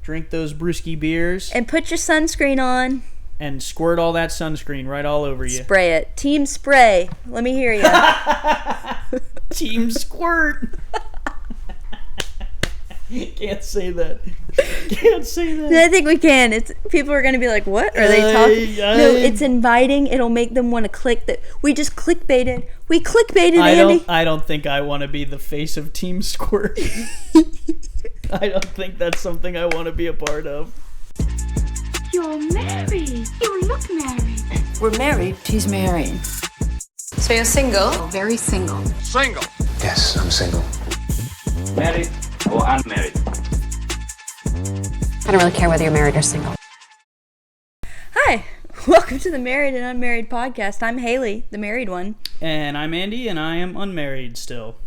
drink those brewski beers. And put your sunscreen on. And squirt all that sunscreen right all over you. Spray it. Team spray. Let me hear you. Team squirt. Can't say that. Can't say that. I think we can. People are going to be like, what are they talking? No, it's inviting. It'll make them want to click that. We just clickbaited. We clickbaited, Andy. I don't think I want to be the face of Team Squirt. I don't think that's something I want to be a part of. You're married. You look married. We're married. She's married. So you're single? Very single. Single. Yes, I'm single. Married or unmarried? I don't really care whether you're married or single. Hi. Welcome to the Married and Unmarried podcast. I'm Haley, the married one. And I'm Andy, and I am unmarried still.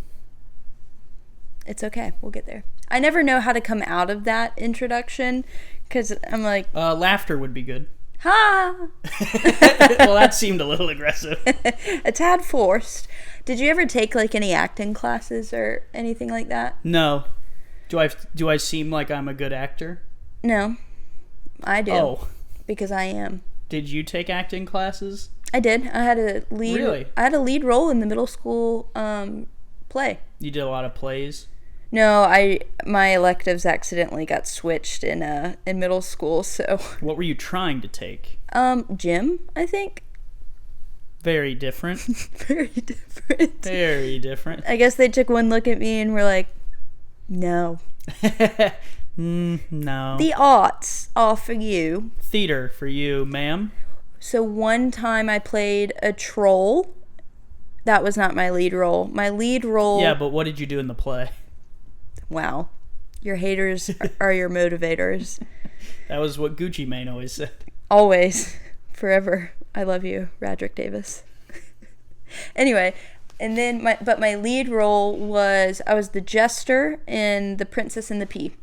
It's okay. We'll get there. I never know how to come out of that introduction because I'm like... laughter would be good. Ha! Well, that seemed a little aggressive. A tad forced. Did you ever take like any acting classes or anything like that? No. Do I seem like I'm a good actor? No. I do. Oh. Because I am. Did you take acting classes? I did. I had a lead. Really? I had a lead role in the middle school play. You did a lot of plays? No, my electives accidentally got switched in middle school, so. What were you trying to take? Gym, I think. Very different. Very different. Very different. I guess they took one look at me and were like, no. No. The arts are for you. Theater for you, ma'am. So one time I played a troll. That was not my lead role. My lead role... Yeah, but what did you do in the play? Wow. Your haters are your motivators. That was what Gucci Mane always said. Always. Forever. I love you, Radrick Davis. Anyway, and then my lead role was... I was the jester in The Princess and the Pea.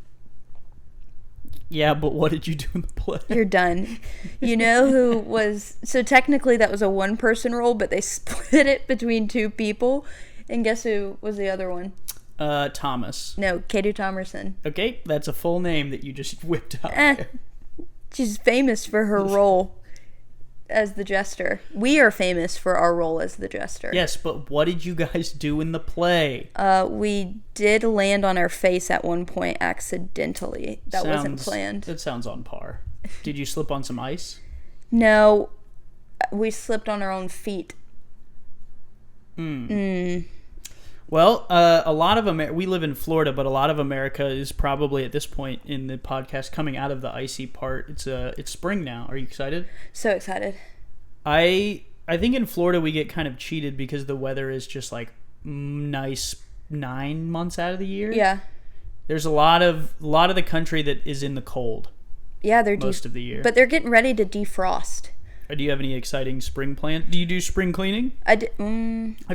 Yeah, but what did you do in the play? You're done. You know who was... So technically that was a one-person role, but they split it between two people. And guess who was the other one? Thomas. No, Katie Thomerson. Okay, that's a full name that you just whipped out there. She's famous for her role as the jester. We are famous for our role as the jester. Yes, but what did you guys do in the play? We did land on our face at one point accidentally. That wasn't planned. That sounds on par. Did you slip on some ice? No, we slipped on our own feet. Well, a lot of we live in Florida, but a lot of America is probably at this point in the podcast coming out of the icy part. It's spring now. Are you excited? So excited. I think in Florida we get kind of cheated because the weather is just like nice 9 months out of the year. Yeah. There's a lot of the country that is in the cold. Yeah, they're most of the year. But they're getting ready to defrost. Do you have any exciting spring plans? Do you do spring cleaning? I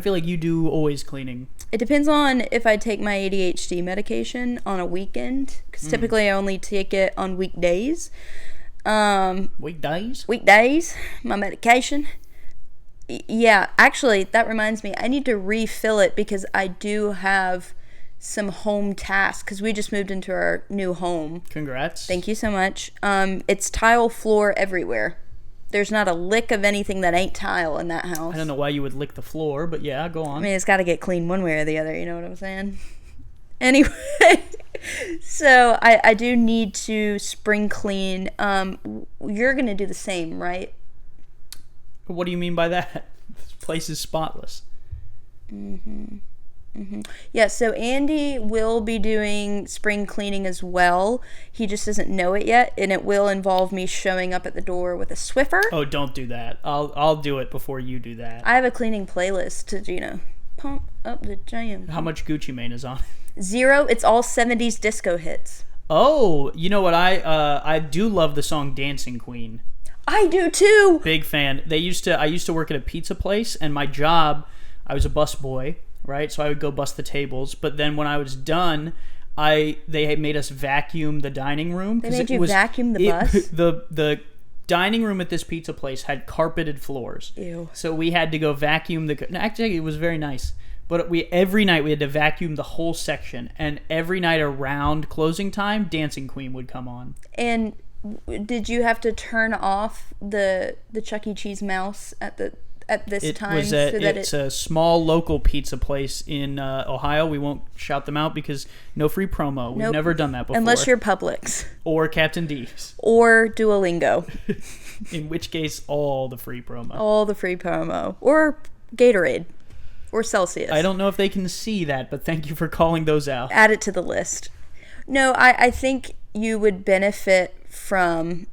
feel like you do always cleaning. It depends on if I take my ADHD medication on a weekend, because typically I only take it on weekdays. Weekdays? Weekdays, my medication. Yeah, actually, that reminds me. I need to refill it because I do have some home tasks, because we just moved into our new home. Congrats. Thank you so much. It's tile floor everywhere. There's not a lick of anything that ain't tile in that house. I don't know why you would lick the floor, but yeah, go on. I mean, it's got to get clean one way or the other, you know what I'm saying? Anyway, so I do need to spring clean. You're going to do the same, right? What do you mean by that? This place is spotless. Yeah, so Andy will be doing spring cleaning as well. He just doesn't know it yet, and it will involve me showing up at the door with a Swiffer. Oh, don't do that. I'll do it before you do that. I have a cleaning playlist to, pump up the jam. How much Gucci Mane is on? 0. It's all 70s disco hits. Oh, you know what? I do love the song Dancing Queen. I do too. Big fan. I used to work at a pizza place, and my job, I was a busboy. Right, so I would go bust the tables, but then when I was done, they had made us vacuum the dining room. They made you vacuum the bus? The dining room at this pizza place had carpeted floors. Ew. So we had to go vacuum actually, it was very nice. But every night we had to vacuum the whole section, and every night around closing time, Dancing Queen would come on. And did you have to turn off the Chuck E. Cheese mouse at this time? It's a small local pizza place in Ohio. We won't shout them out because no free promo. We've never done that before. Unless you're Publix. Or Captain D's. Or Duolingo. In which case, all the free promo. All the free promo. Or Gatorade. Or Celsius. I don't know if they can see that, but thank you for calling those out. Add it to the list. No, I think you would benefit from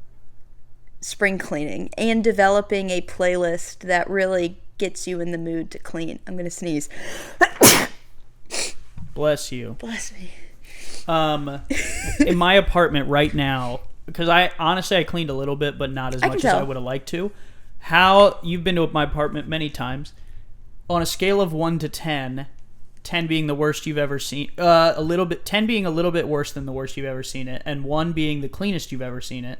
spring cleaning and developing a playlist that really gets you in the mood to clean. I'm going to sneeze. Bless you. Bless me. In my apartment right now, because I cleaned a little bit, but not as much as I would have liked to. You've been to my apartment many times. On a scale of 1 to 10, 10 being the worst you've ever seen, 10 being a little bit worse than the worst you've ever seen it, and 1 being the cleanest you've ever seen it,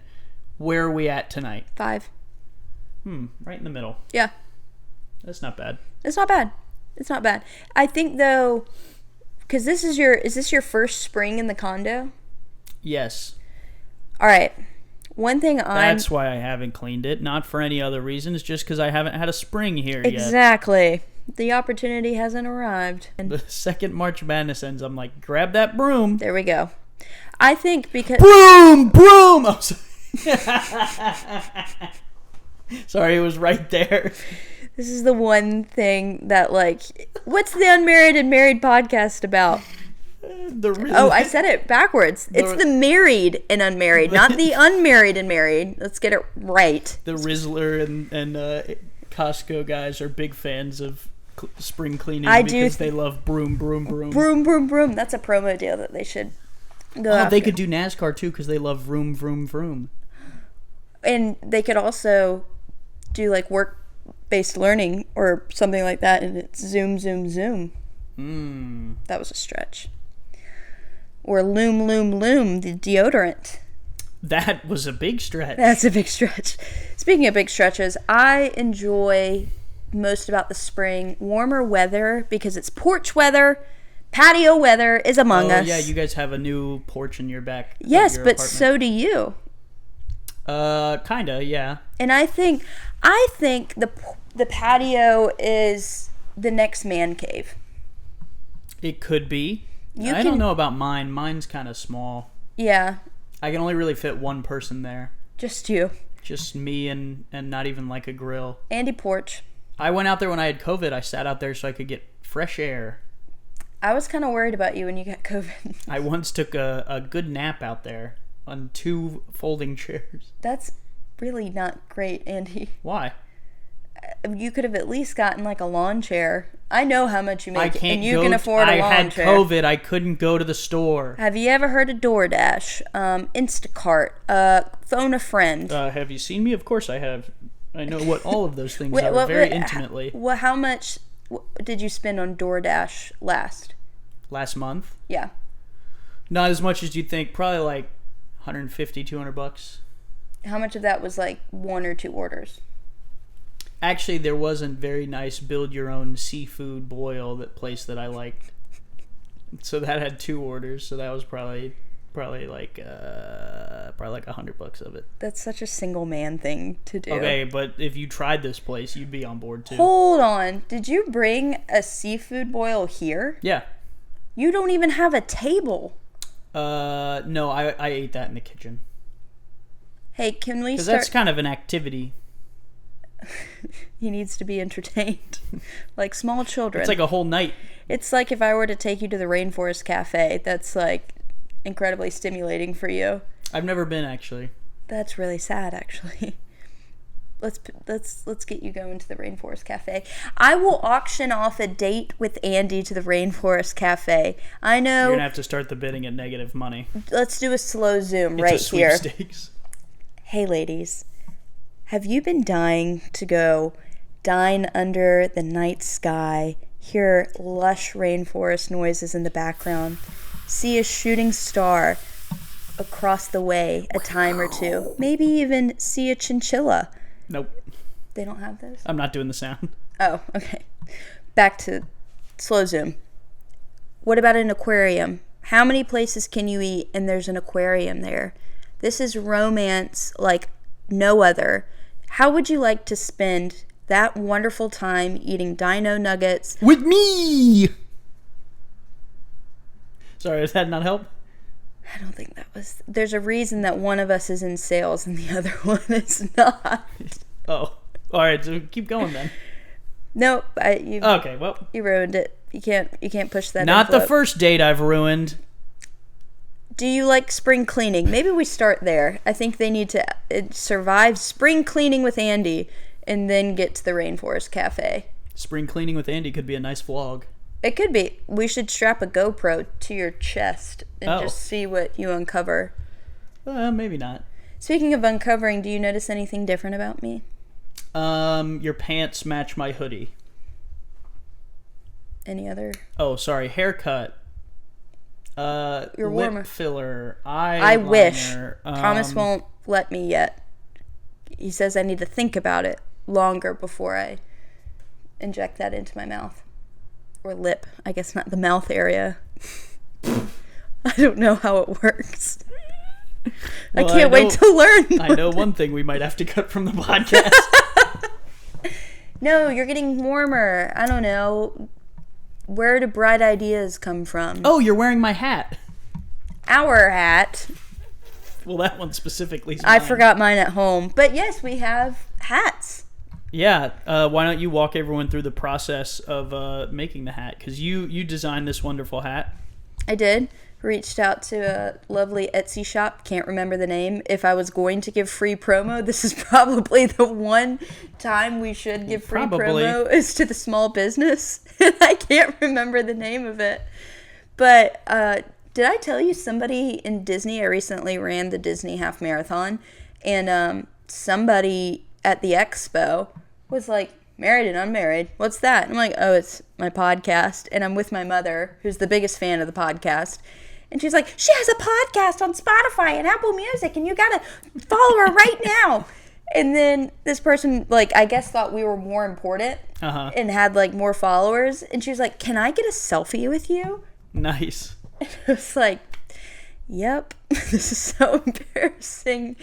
where are we at tonight? 5. Right in the middle. Yeah. That's not bad. It's not bad. It's not bad. I think though, because is this your first spring in the condo? Yes. All right. One thing That's why I haven't cleaned it, not for any other reason. It's just because I haven't had a spring here yet. Exactly. The opportunity hasn't arrived. The second March Madness ends, I'm like, grab that broom. There we go. I think because... Broom! Oh, sorry, it was right there. This is the one thing that, like... What's the Unmarried and Married podcast about? I said it backwards. It's the married and unmarried, not the unmarried and married. Let's get it right. The Rizzler and Costco guys are big fans of spring cleaning because they love broom. Broom. That's a promo deal that they should go after. They could do NASCAR too because they love vroom. And they could also do like work-based learning or something like that, and it's zoom. That was a stretch. Or loom, the deodorant. That was a big stretch. That's a big stretch. Speaking of big stretches, I enjoy most about the spring warmer weather because it's porch weather. Patio weather is among us. Yeah, you guys have a new porch in your back. Yes, but apartment. so do you. Kinda, yeah. And I think the patio is the next man cave. It could be. I don't know about mine. Mine's kind of small. Yeah. I can only really fit one person there. Just you. Just me and not even like a grill. Andy porch. I went out there when I had COVID. I sat out there so I could get fresh air. I was kind of worried about you when you got COVID. I once took a good nap out there on 2 folding chairs. That's really not great, Andy. Why? You could have at least gotten like a lawn chair. I know how much you make, and you can a afford lawn chair. I had COVID. I couldn't go to the store. Have you ever heard of DoorDash, Instacart, phone a friend? Have you seen me? Of course I have. I know what all of those things are very intimately. How much did you spend on DoorDash last month? Yeah. Not as much as you'd think. Probably like $150, $200. How much of that was like 1 or 2 orders? Actually, there was a very nice build-your-own seafood boil place that I liked. So that had 2 orders. So that was probably like $100 of it. That's such a single man thing to do. Okay, but if you tried this place, you'd be on board too. Hold on. Did you bring a seafood boil here? Yeah. You don't even have a table. No, I ate that in the kitchen. Hey, can we start? Because that's kind of an activity. He needs to be entertained. Like small children. It's like a whole night. It's like if I were to take you to the Rainforest Cafe. That's like incredibly stimulating for you. I've never been, actually. That's really sad, actually. Let's get you going to the Rainforest Cafe. I will auction off a date with Andy to the Rainforest Cafe. I know. You're gonna have to start the bidding at negative money. Let's do a slow zoom it's right a sweepstakes. Hey, ladies. Have you been dying to go dine under the night sky, hear lush rainforest noises in the background, see a shooting star across the way a time or two, maybe even see a chinchilla? Nope. They don't have those? I'm not doing the sound. Oh, okay. Back to slow zoom. What about an aquarium? How many places can you eat and there's an aquarium there? This is romance like no other. How would you like to spend that wonderful time eating dino nuggets? With me! Sorry, does that not help? I don't think that was... There's a reason that one of us is in sales and the other one is not. Oh. Alright, so keep going then. Nope. Okay, well. You ruined it. You can't push that Not envelope. the first date I've ruined. Do you like spring cleaning? Maybe we start there. I think they need to survive spring cleaning with Andy and then get to the Rainforest Cafe. Spring cleaning with Andy could be a nice vlog. It could be. We should strap a GoPro to your chest and just see what you uncover. Maybe not. Speaking of uncovering, do you notice anything different about me? Your pants match my hoodie. Any other? Oh, sorry. Haircut. You're lip warmer. filler. Eyeliner. I wish. Thomas won't let me yet. He says I need to think about it longer before I inject that into my mouth. Or lip. I guess not the mouth area. I don't know how it works. Well, I can't wait to learn. I know one thing we might have to cut from the podcast. No, you're getting warmer. I don't know. Where do bright ideas come from? Oh, you're wearing my hat. Our hat. Well, that one specifically is I mine. forgot mine at home. But yes, we have hats. Yeah. Why don't you walk everyone through the process of making the hat? Because you designed this wonderful hat. I did. Reached out to a lovely Etsy shop. Can't remember the name. If I was going to give free promo, this is probably the one time we should give free promo is to the small business. I can't remember the name of it. But did I tell you somebody in Disney? I recently ran the Disney half marathon. And somebody at the expo was like, married and unmarried. What's that? And I'm like, oh, it's my podcast. And I'm with my mother, who's the biggest fan of the podcast. And she's like, she has a podcast on Spotify and Apple Music, and you gotta follow her right now. And then this person, like, I guess thought we were more important and had, like, more followers. And she was like, can I get a selfie with you? Nice. And I was like, yep, this is so embarrassing.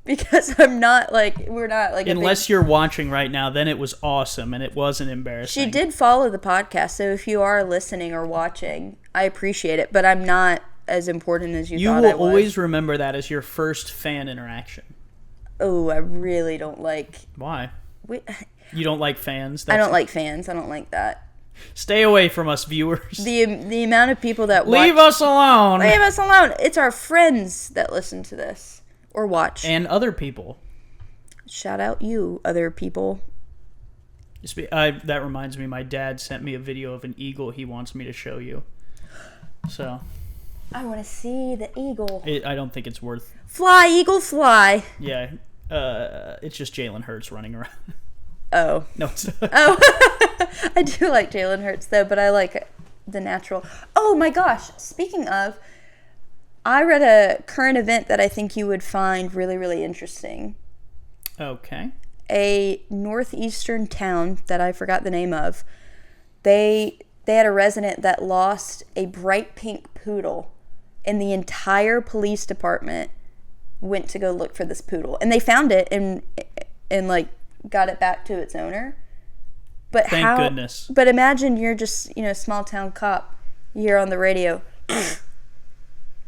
Because I'm not, like, we're not, like... Unless you're watching right now, then it was awesome, and it wasn't embarrassing. She did follow the podcast, so if you are listening or watching, I appreciate it, but I'm not as important as you thought I was. You will always remember that as your first fan interaction. Oh, I really don't like... Why? You don't like fans? I don't like fans. I don't like that. Stay away from us, viewers. The amount of people that Leave us alone! Leave us alone! It's our friends that listen to this. Or watch. And other people. Shout out you, other people. That reminds me, my dad sent me a video of an eagle he wants me to show you. So. I want to see the eagle. I don't think it's worth... Fly, eagle, fly. Yeah. It's just Jalen Hurts running around. Oh. No, it's not. Oh. I do like Jalen Hurts, though, but I like the natural... Oh, my gosh. Speaking of... I read a current event that I think you would find really, really interesting. Okay. A northeastern town that I forgot the name of, they had a resident that lost a bright pink poodle, and the entire police department went to go look for this poodle. And they found it and like got it back to its owner. But Thank goodness. But imagine you're just, small town cop. You hear on the radio...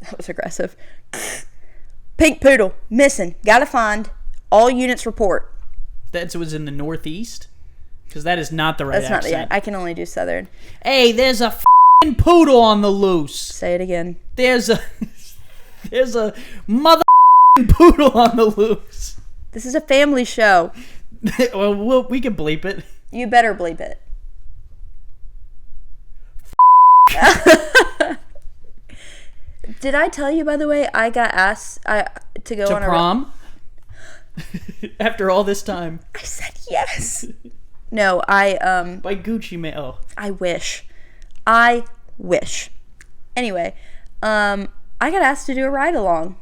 That was aggressive. Pink poodle, missing. Gotta find. All units report. That was in the Northeast? Because that is not the right accent. That's not the... I can only do Southern. Hey, there's a f***ing poodle on the loose. Say it again. There's a mother poodle on the loose. This is a family show. Well, we can bleep it. You better bleep it. Did I tell you, by the way, I got asked to go on a prom? After all this time. I said yes. No, by Gucci Mane. Oh. I wish. Anyway, I got asked to do a ride along.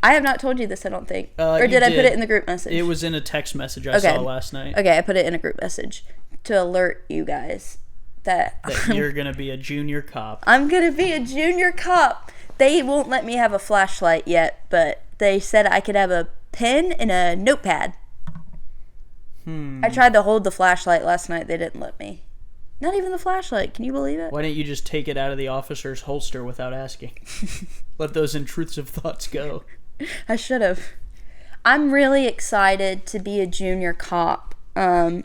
I have not told you this, I don't think. Or did I put it in the group message? It was in a text message I saw last night. Okay, I put it in a group message to alert you guys that you're going to be a junior cop. I'm going to be a junior cop. They won't let me have a flashlight yet, but they said I could have a pen and a notepad. I tried to hold the flashlight last night. They didn't let me. Not even the flashlight. Can you believe it? Why didn't you just take it out of the officer's holster without asking? Let those intrusive thoughts go. I should have. I'm really excited to be a junior cop. I've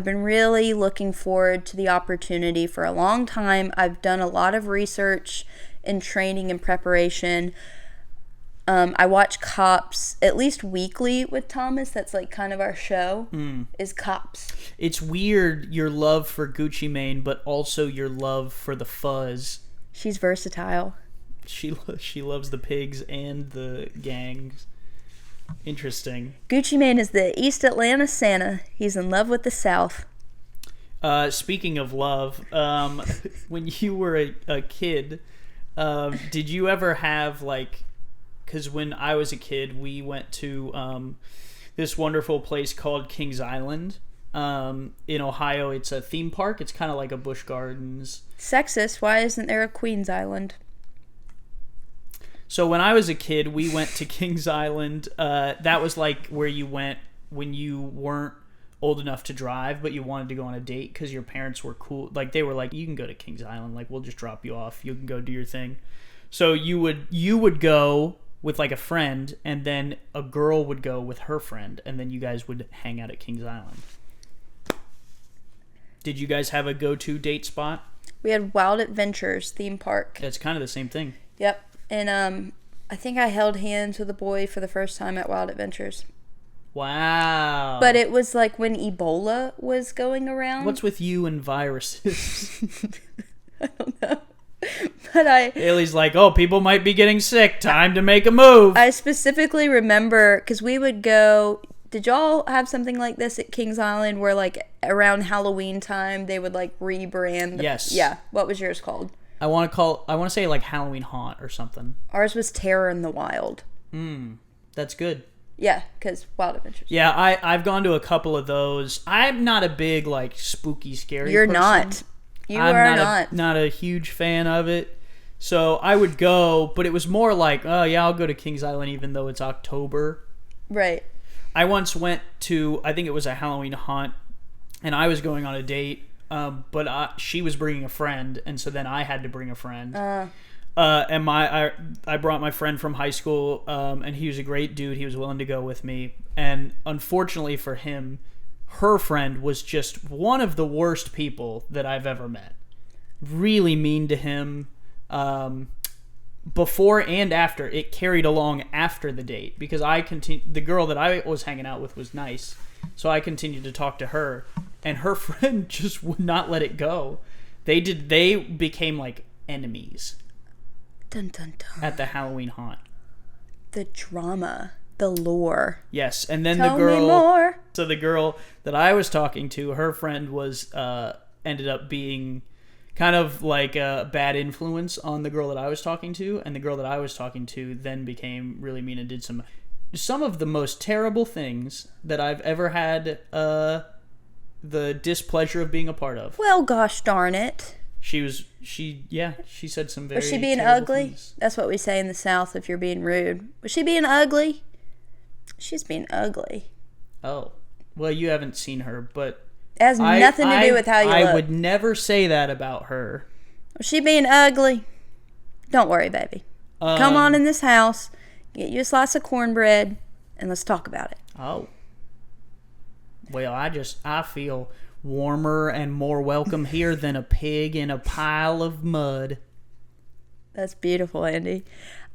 been really looking forward to the opportunity for a long time. I've done a lot of research and training and preparation. I watch Cops at least weekly with Thomas. That's like kind of our show, is Cops. It's weird, your love for Gucci Mane, but also your love for the fuzz. She's versatile. She loves the pigs and the gangs. Interesting. Gucci Mane is the East Atlanta Santa. He's in love with the South. Speaking of love, when you were a kid, did you ever have, like... Because when I was a kid, we went to this wonderful place called Kings Island in Ohio. It's a theme park. It's kind of like a Busch Gardens. Sexist. Why isn't there a Queens Island? So when I was a kid, we went to Kings Island. That was like where you went when you weren't old enough to drive, but you wanted to go on a date because your parents were cool. Like, they were like, you can go to Kings Island. Like, we'll just drop you off. You can go do your thing. So you would go with like a friend, and then a girl would go with her friend, and then you guys would hang out at Kings Island. Did you guys have a go-to date spot? We had Wild Adventures theme park. It's kind of the same thing. Yep. And I think I held hands with a boy for the first time at Wild Adventures. Wow. But it was like when Ebola was going around. What's with you and viruses? I don't know. But Haley's like, oh, people might be getting sick. Time to make a move. I specifically remember, because we would go... Did y'all have something like this at Kings Island where, like, around Halloween time, they would, like, rebrand? Yes. Yeah. What was yours called? I want to say, like, Halloween Haunt or something. Ours was Terror in the Wild. That's good. Yeah, because Wild Adventures. Yeah, I've gone to a couple of those. I'm not a big, like, spooky, scary You're person. not. I'm not a huge fan of it. So I would go, but it was more like, oh, yeah, I'll go to Kings Island even though it's October. Right. I once went to, I think it was a Halloween Haunt, and I was going on a date, but she was bringing a friend, and so then I had to bring a friend. And I brought my friend from high school, and he was a great dude. He was willing to go with me. And unfortunately for him, her friend was just one of the worst people that I've ever met. Really mean to him. Before and after, it carried along after the date, because the girl that I was hanging out with was nice, so I continued to talk to her, and her friend just would not let it go. They became like enemies. Dun, dun, dun. At the Halloween Haunt. The drama, the lore. Yes, and then Tell me more. So the girl that I was talking to, her friend was ended up being kind of like a bad influence on the girl that I was talking to, and the girl that I was talking to then became really mean and did some of the most terrible things that I've ever had the displeasure of being a part of. Well, gosh darn it. She said some very Was she being terrible ugly? things. That's what we say in the South if you're being rude. Was she being ugly? She's being ugly. Oh. Well, you haven't seen her, but it has nothing to do with how you look. I would never say that about her. Was she being ugly? Don't worry, baby. Come on in this house, get you a slice of cornbread, and let's talk about it. Oh. Well, I feel warmer and more welcome here than a pig in a pile of mud. That's beautiful, Andy.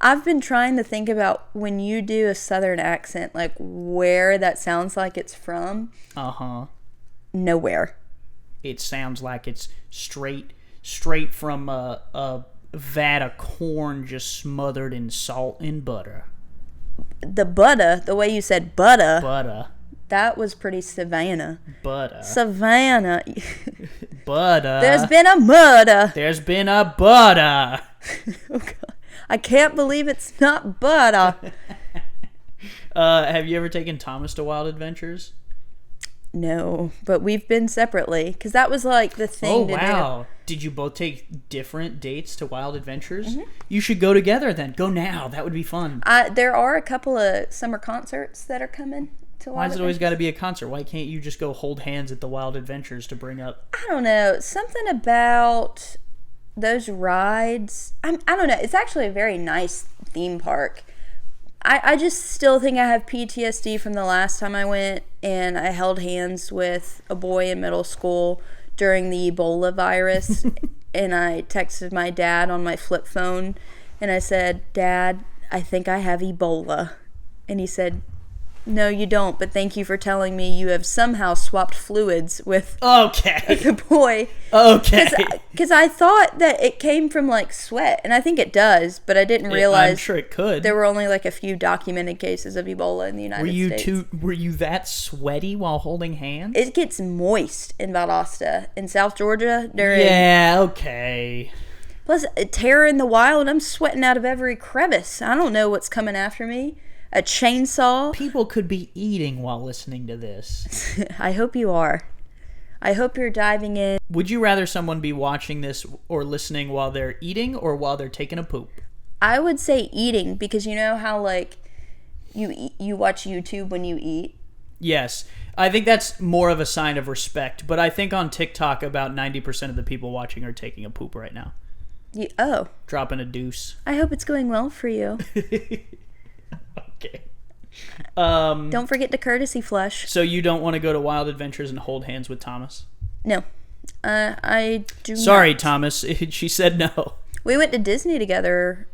I've been trying to think about when you do a Southern accent, like where that sounds like it's from. Uh-huh. Nowhere. It sounds like it's straight from a vat of corn just smothered in salt and butter. The butter, the way you said butter. That was pretty Savannah. Butter. Savannah. Butter. There's been a murder. There's been a butter. Oh, God. I can't believe it's not butter. Have you ever taken Thomas to Wild Adventures? No, but we've been separately because that was like the thing to do. Did you both take different dates to Wild Adventures? You should go together then. Go now. That would be fun. There are a couple of summer concerts that are coming to Wild Why has it always Adventures. got to be a concert? Why can't you just go hold hands at the Wild Adventures to bring up? I don't know. Something about those rides. I don't know. It's actually a very nice theme park. I just still think I have PTSD from the last time I went, and I held hands with a boy in middle school during the Ebola virus, and I texted my dad on my flip phone, and I said, "Dad, I think I have Ebola." And he said, "No, you don't, but thank you for telling me you have somehow swapped fluids with the boy." Okay. Because I thought that it came from, like, sweat, and I think it does, but I didn't realize I'm sure it could. there were only, like, a few documented cases of Ebola in the United States. Were you that sweaty while holding hands? It gets moist in Valdosta, in South Georgia. Yeah, okay. Plus, terror in the wild, I'm sweating out of every crevice. I don't know what's coming after me. A chainsaw. People could be eating while listening to this. I hope you are. I hope you're diving in. Would you rather someone be watching this or listening while they're eating or while they're taking a poop? I would say eating, because you know how, like, you watch YouTube when you eat? Yes. I think that's more of a sign of respect, but I think on TikTok about 90% of the people watching are taking a poop right now. Oh. Dropping a deuce. I hope it's going well for you. Okay. Don't forget to courtesy flush. So you don't want to go to Wild Adventures and hold hands with Thomas? No. I do Sorry, not. Thomas. She said no. We went to Disney together.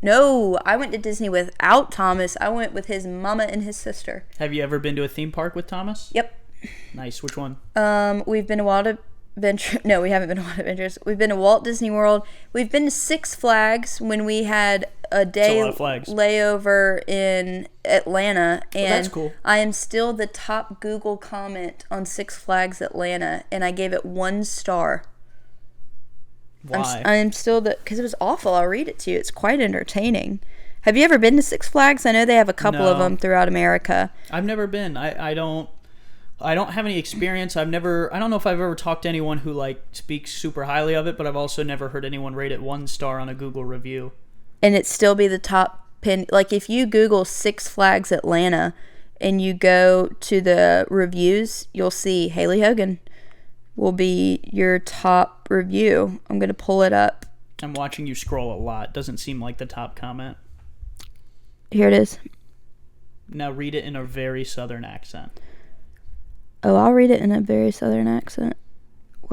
No, I went to Disney without Thomas. I went with his mama and his sister. Have you ever been to a theme park with Thomas? Yep. Nice. Which one? We've been to Wild Adventure. No, we haven't been to Wild Adventures. We've been to Walt Disney World. We've been to Six Flags when we had a day lot of flags. layover in Atlanta, and that's cool. I am still the top Google comment on Six Flags Atlanta, and I gave it 1 star. Why? I'm still because it was awful. I'll read it to you. It's quite entertaining. Have you ever been to Six Flags? I know they have a couple of them throughout America. I've never been. I don't have any experience. I don't know if I've ever talked to anyone who like speaks super highly of it, but I've also never heard anyone rate it 1 star on a Google review. And it still be the top pin. Like if you Google Six Flags Atlanta and you go to the reviews, you'll see Haley Hogan will be your top review. I'm going to pull it up. I'm watching you scroll a lot. Doesn't seem like the top comment. Here it is. Now read it in a very southern accent. Oh, I'll read it in a very southern accent.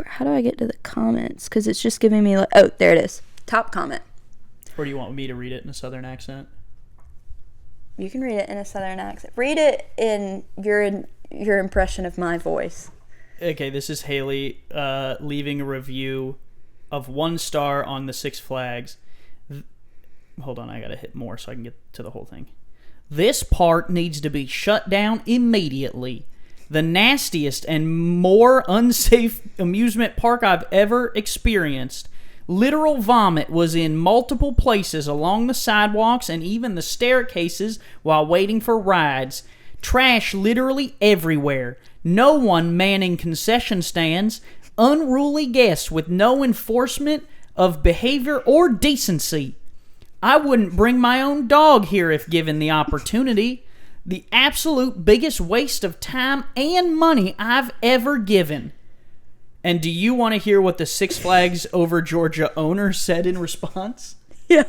How do I get to the comments? Because it's just giving me like... Oh, there it is. Top comment. Or do you want me to read it in a southern accent? You can read it in a southern accent. Read it in your impression of my voice. Okay, this is Haley leaving a review of 1 star on the Six Flags. Hold on, I gotta hit more so I can get to the whole thing. This park needs to be shut down immediately. The nastiest and more unsafe amusement park I've ever experienced. Literal vomit was in multiple places along the sidewalks and even the staircases while waiting for rides. Trash literally everywhere. No one manning concession stands. Unruly guests with no enforcement of behavior or decency. I wouldn't bring my own dog here if given the opportunity. The absolute biggest waste of time and money I've ever given. And do you want to hear what the Six Flags Over Georgia owner said in response? Yeah.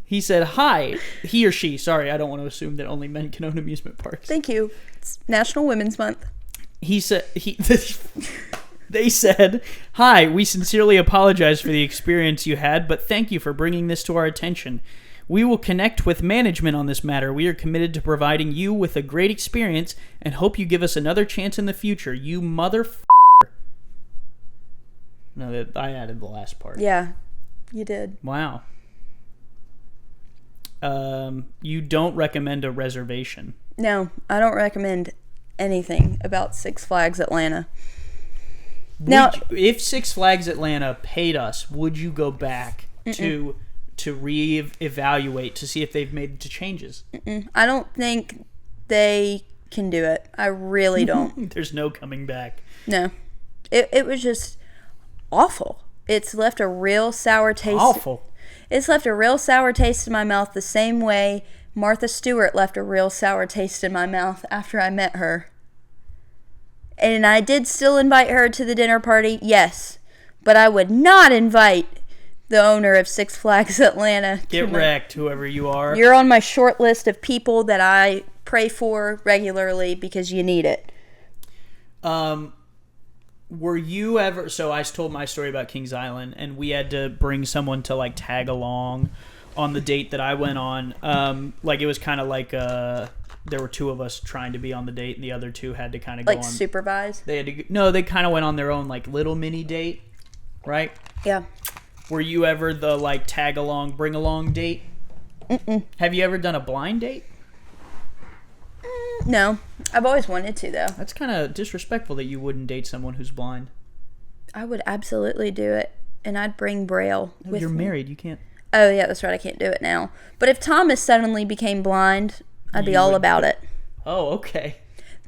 He said, hi. He or she. Sorry, I don't want to assume that only men can own amusement parks. Thank you. It's National Women's Month. He said, they said, hi, we sincerely apologize for the experience you had, but thank you for bringing this to our attention. We will connect with management on this matter. We are committed to providing you with a great experience and hope you give us another chance in the future. You motherfucker. No, I added the last part. Yeah, you did. Wow. You don't recommend a reservation. No, I don't recommend anything about Six Flags Atlanta. If Six Flags Atlanta paid us, would you go back to reevaluate to see if they've made the changes? I don't think they can do it. I really don't. There's no coming back. No. It was just awful. It's left a real sour taste. Awful. It's left a real sour taste in my mouth the same way Martha Stewart left a real sour taste in my mouth after I met her. And I did still invite her to the dinner party, yes. But I would not invite the owner of Six Flags Atlanta. Get wrecked, whoever you are. You're on my short list of people that I pray for regularly because you need it. Were you ever... So I told my story about Kings Island, and we had to bring someone to, like, tag along on the date that I went on. Like, it was kind of like... there were two of us trying to be on the date, and the other two had to kind of go on... Like, supervise? They had to... No, they kind of went on their own, like, little mini date, right? Yeah. Were you ever the, like, tag along, bring along date? Mm-mm. Have you ever done a blind date? No. I've always wanted to, though. That's kind of disrespectful that you wouldn't date someone who's blind. I would absolutely do it, and I'd bring Braille with You're me. married, you can't... Oh, yeah, that's right. I can't do it now. But if Thomas suddenly became blind, I'd be all about it. Oh, okay.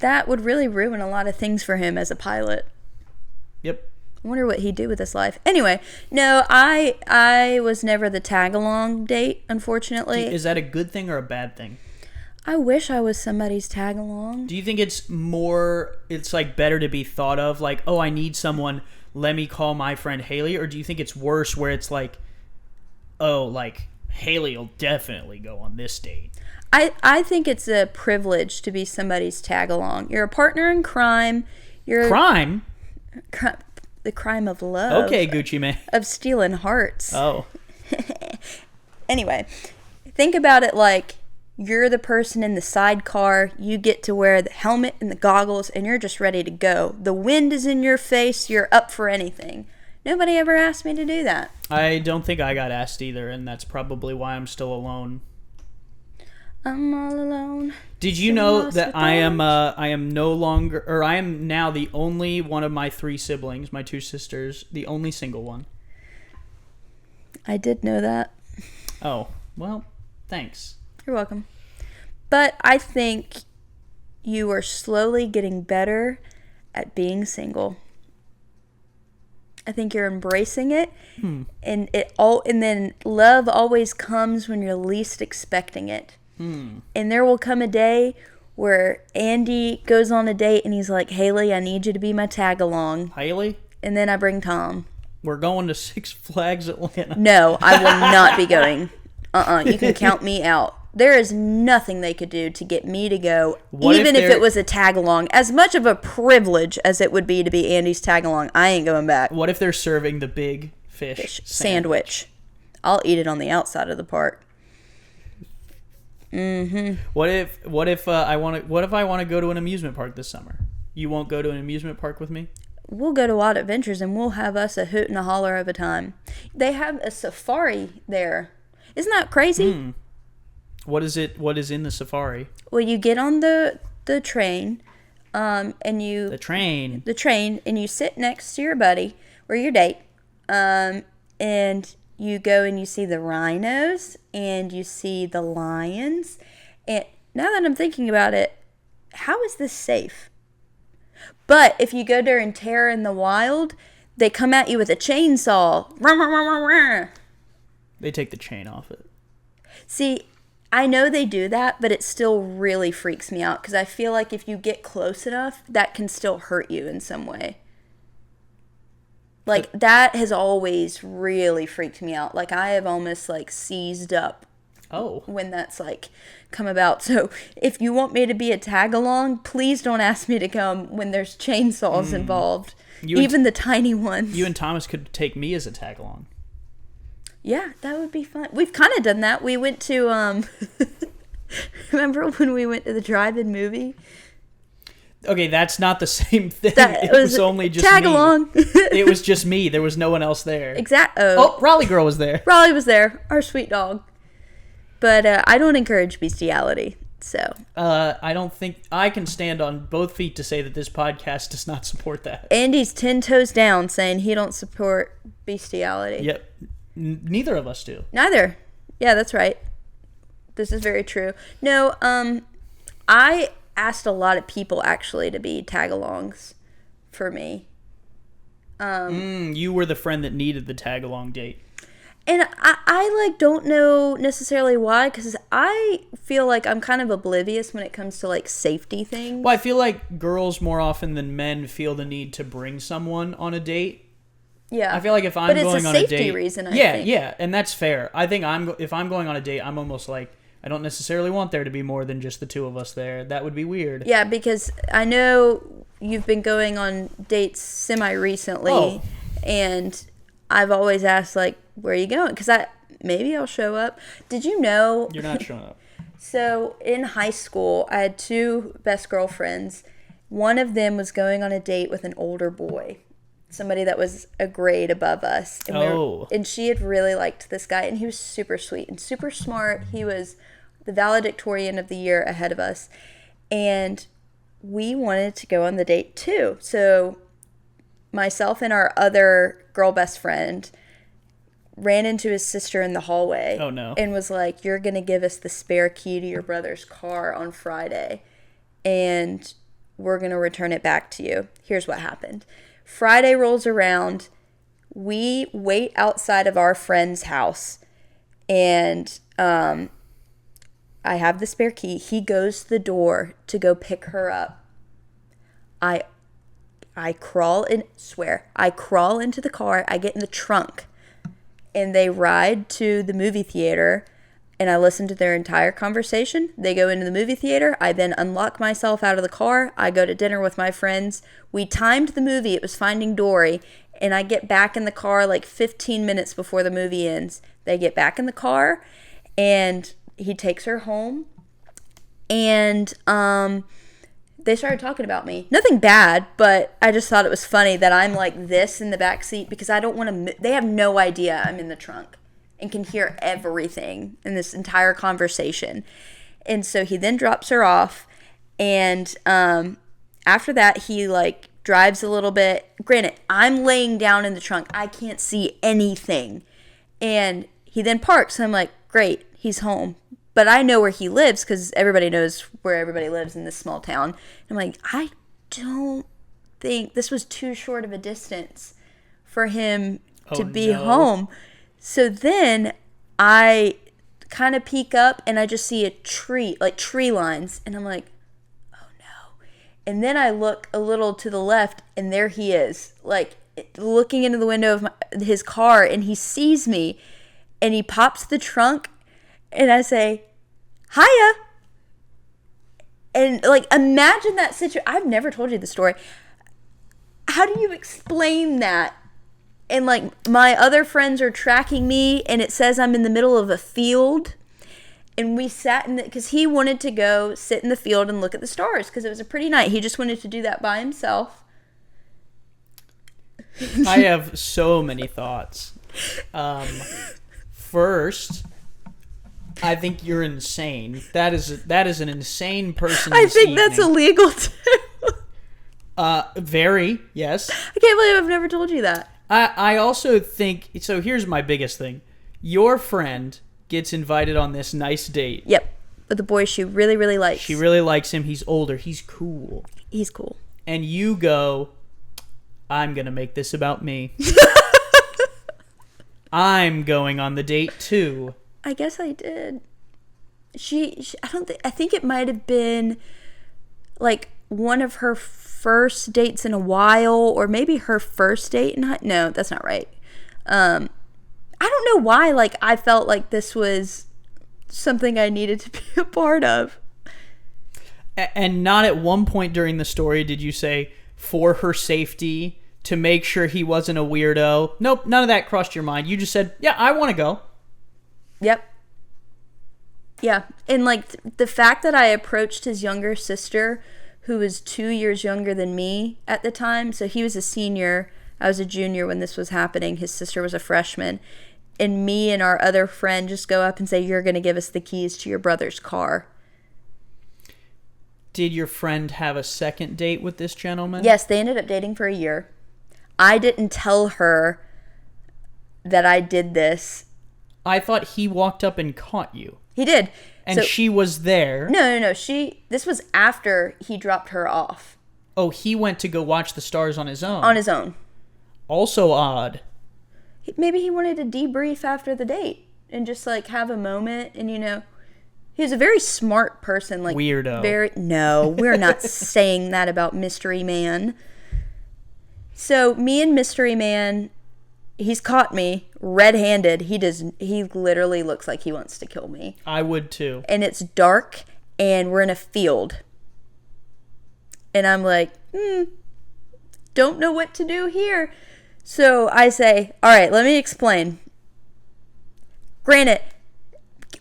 That would really ruin a lot of things for him as a pilot. Yep. I wonder what he'd do with his life. Anyway, no, I was never the tag-along date, unfortunately. Is that a good thing or a bad thing? I wish I was somebody's tag-along. Do you think it's like better to be thought of like, oh, I need someone, let me call my friend Haley? Or do you think it's worse where it's like, oh, like, Haley will definitely go on this date? I think it's a privilege to be somebody's tag-along. You're a partner in crime. Crime? The crime of love. Okay, Gucci man. Of stealing hearts. Oh. Anyway, think about it like you're the person in the sidecar. You get to wear the helmet and the goggles, and you're just ready to go. The wind is in your face. You're up for anything. Nobody ever asked me to do that. I don't think I got asked either, and that's probably why I'm still alone. I'm all alone. Did you know that I am now the only one of my three siblings, my two sisters, the only single one? I did know that. Oh, well, thanks. You're welcome. But I think you are slowly getting better at being single. I think you're embracing it, and then love always comes when you're least expecting it. And there will come a day where Andy goes on a date and he's like, Haley, I need you to be my tag along. Haley? And then I bring Tom. We're going to Six Flags Atlanta. No, I will not be going. You can count me out. There is nothing they could do to get me to go, even if it was a tag along. As much of a privilege as it would be to be Andy's tag along, I ain't going back. What if they're serving the big fish sandwich? I'll eat it on the outside of the park. What if I want to go to an amusement park this summer? You won't go to an amusement park with me? We'll go to Odd Adventures and we'll have us a hoot and a holler of a time. They have a safari there. Isn't that crazy? What is it? What is in the safari? Well, you get on the train, and you the train, and you sit next to your buddy or your date, and you go and you see the rhinos and you see the lions. And now that I'm thinking about it, how is this safe? But if you go during Terror in the Wild, they come at you with a chainsaw. They take the chain off it. See, I know they do that, but it still really freaks me out because I feel like if you get close enough, that can still hurt you in some way. Like, that has always really freaked me out. Like, I have almost, like, seized up. Oh. When that's, like, come about. So, if you want me to be a tag-along, please don't ask me to come when there's chainsaws involved. Even the tiny ones. You and Thomas could take me as a tag-along. Yeah, that would be fun. We've kind of done that. We went to, remember when we went to the drive-in movie? Okay, that's not the same thing. It was only just tag me. Along. It was just me. There was no one else there. Exactly. Oh, Raleigh girl was there. Raleigh was there. Our sweet dog. But I don't encourage bestiality, so. I don't think I can stand on both feet to say that this podcast does not support that. Andy's 10 toes down saying he don't support bestiality. Yep. Neither of us do. Neither. Yeah, that's right. This is very true. No, I asked a lot of people actually to be tag-alongs for me. You were the friend that needed the tag-along date. And I like don't know necessarily why, because I feel like I'm kind of oblivious when it comes to like safety things. Well, I feel like girls more often than men feel the need to bring someone on a date. Yeah, I feel like if I'm going on a date, it's a safety reason. I think. Yeah, and that's fair. I think if I'm going on a date, I'm almost like I don't necessarily want there to be more than just the two of us there. That would be weird. Yeah, because I know you've been going on dates semi-recently, and I've always asked like, where are you going? Because maybe I'll show up. Did you know? You're not showing up. So in high school, I had 2 best girlfriends. One of them was going on a date with an older boy, somebody that was a grade above us. And and she had really liked this guy, and he was super sweet and super smart. He was the valedictorian of the year ahead of us. And we wanted to go on the date too. So myself and our other girl best friend ran into his sister in the hallway. Oh, no. And was like, you're going to give us the spare key to your brother's car on Friday, and we're going to return it back to you. Here's what happened. Friday rolls around. We wait outside of our friend's house, and I have the spare key. He goes to the door to go pick her up. I crawl into the car. I get in the trunk, and they ride to the movie theater, and I listen to their entire conversation. They go into the movie theater. I then unlock myself out of the car. I go to dinner with my friends. We timed the movie. It was Finding Dory, and I get back in the car like 15 minutes before the movie ends. They get back in the car, and he takes her home, and they started talking about me. Nothing bad, but I just thought it was funny that I'm like this in the back seat because I don't want to. They have no idea I'm in the trunk and can hear everything in this entire conversation. And so he then drops her off, and after that he like drives a little bit. Granted, I'm laying down in the trunk. I can't see anything. And he then parks, and I'm like, great, he's home. But I know where he lives because everybody knows where everybody lives in this small town. I'm like, I don't think this was too short of a distance for him to be home. So then I kind of peek up, and I just see a tree, like tree lines. And I'm like, oh no. And then I look a little to the left, and there he is, like looking into the window of his car, and he sees me, and he pops the trunk, and I say, hiya. And like, imagine that situation. I've never told you the story. How do you explain that? And like, my other friends are tracking me, and it says I'm in the middle of a field, and we sat in because he wanted to go sit in the field and look at the stars because it was a pretty night. He just wanted to do that by himself. I have so many thoughts. First, I think you're insane. That is an insane person. I think that's illegal too. Very, yes. I can't believe I've never told you that. I also think, so here's my biggest thing. Your friend gets invited on this nice date. Yep. With the boy she really, really likes. She really likes him. He's older. He's cool. He's cool. And you go, I'm going to make this about me. I'm going on the date too. I guess I did. I think it might have been like one of her first dates in a while, or maybe her first date in no, that's not right. I don't know why, like, I felt like this was something I needed to be a part of. And not at one point during the story did you say, for her safety, to make sure he wasn't a weirdo. Nope, none of that crossed your mind. You just said, yeah, I want to go. Yep. Yeah, and like the fact that I approached his younger sister, who was 2 years younger than me at the time, so he was a senior, I was a junior when this was happening, his sister was a freshman, and me and our other friend just go up and say, you're going to give us the keys to your brother's car. Did your friend have a second date with this gentleman? Yes, they ended up dating for a year. I didn't tell her that I did this. I thought he walked up and caught you. He did. And she was there. No. This was after he dropped her off. Oh, he went to go watch the stars on his own. On his own. Also odd. Maybe he wanted to debrief after the date and just like have a moment. And he was a very smart person. Like weirdo. No, we're not saying that about Mystery Man. So me and Mystery Man, he's caught me red-handed. He literally looks like he wants to kill me. I would too. And it's dark and we're in a field. And I'm like, don't know what to do here. So I say, all right, let me explain. Granted,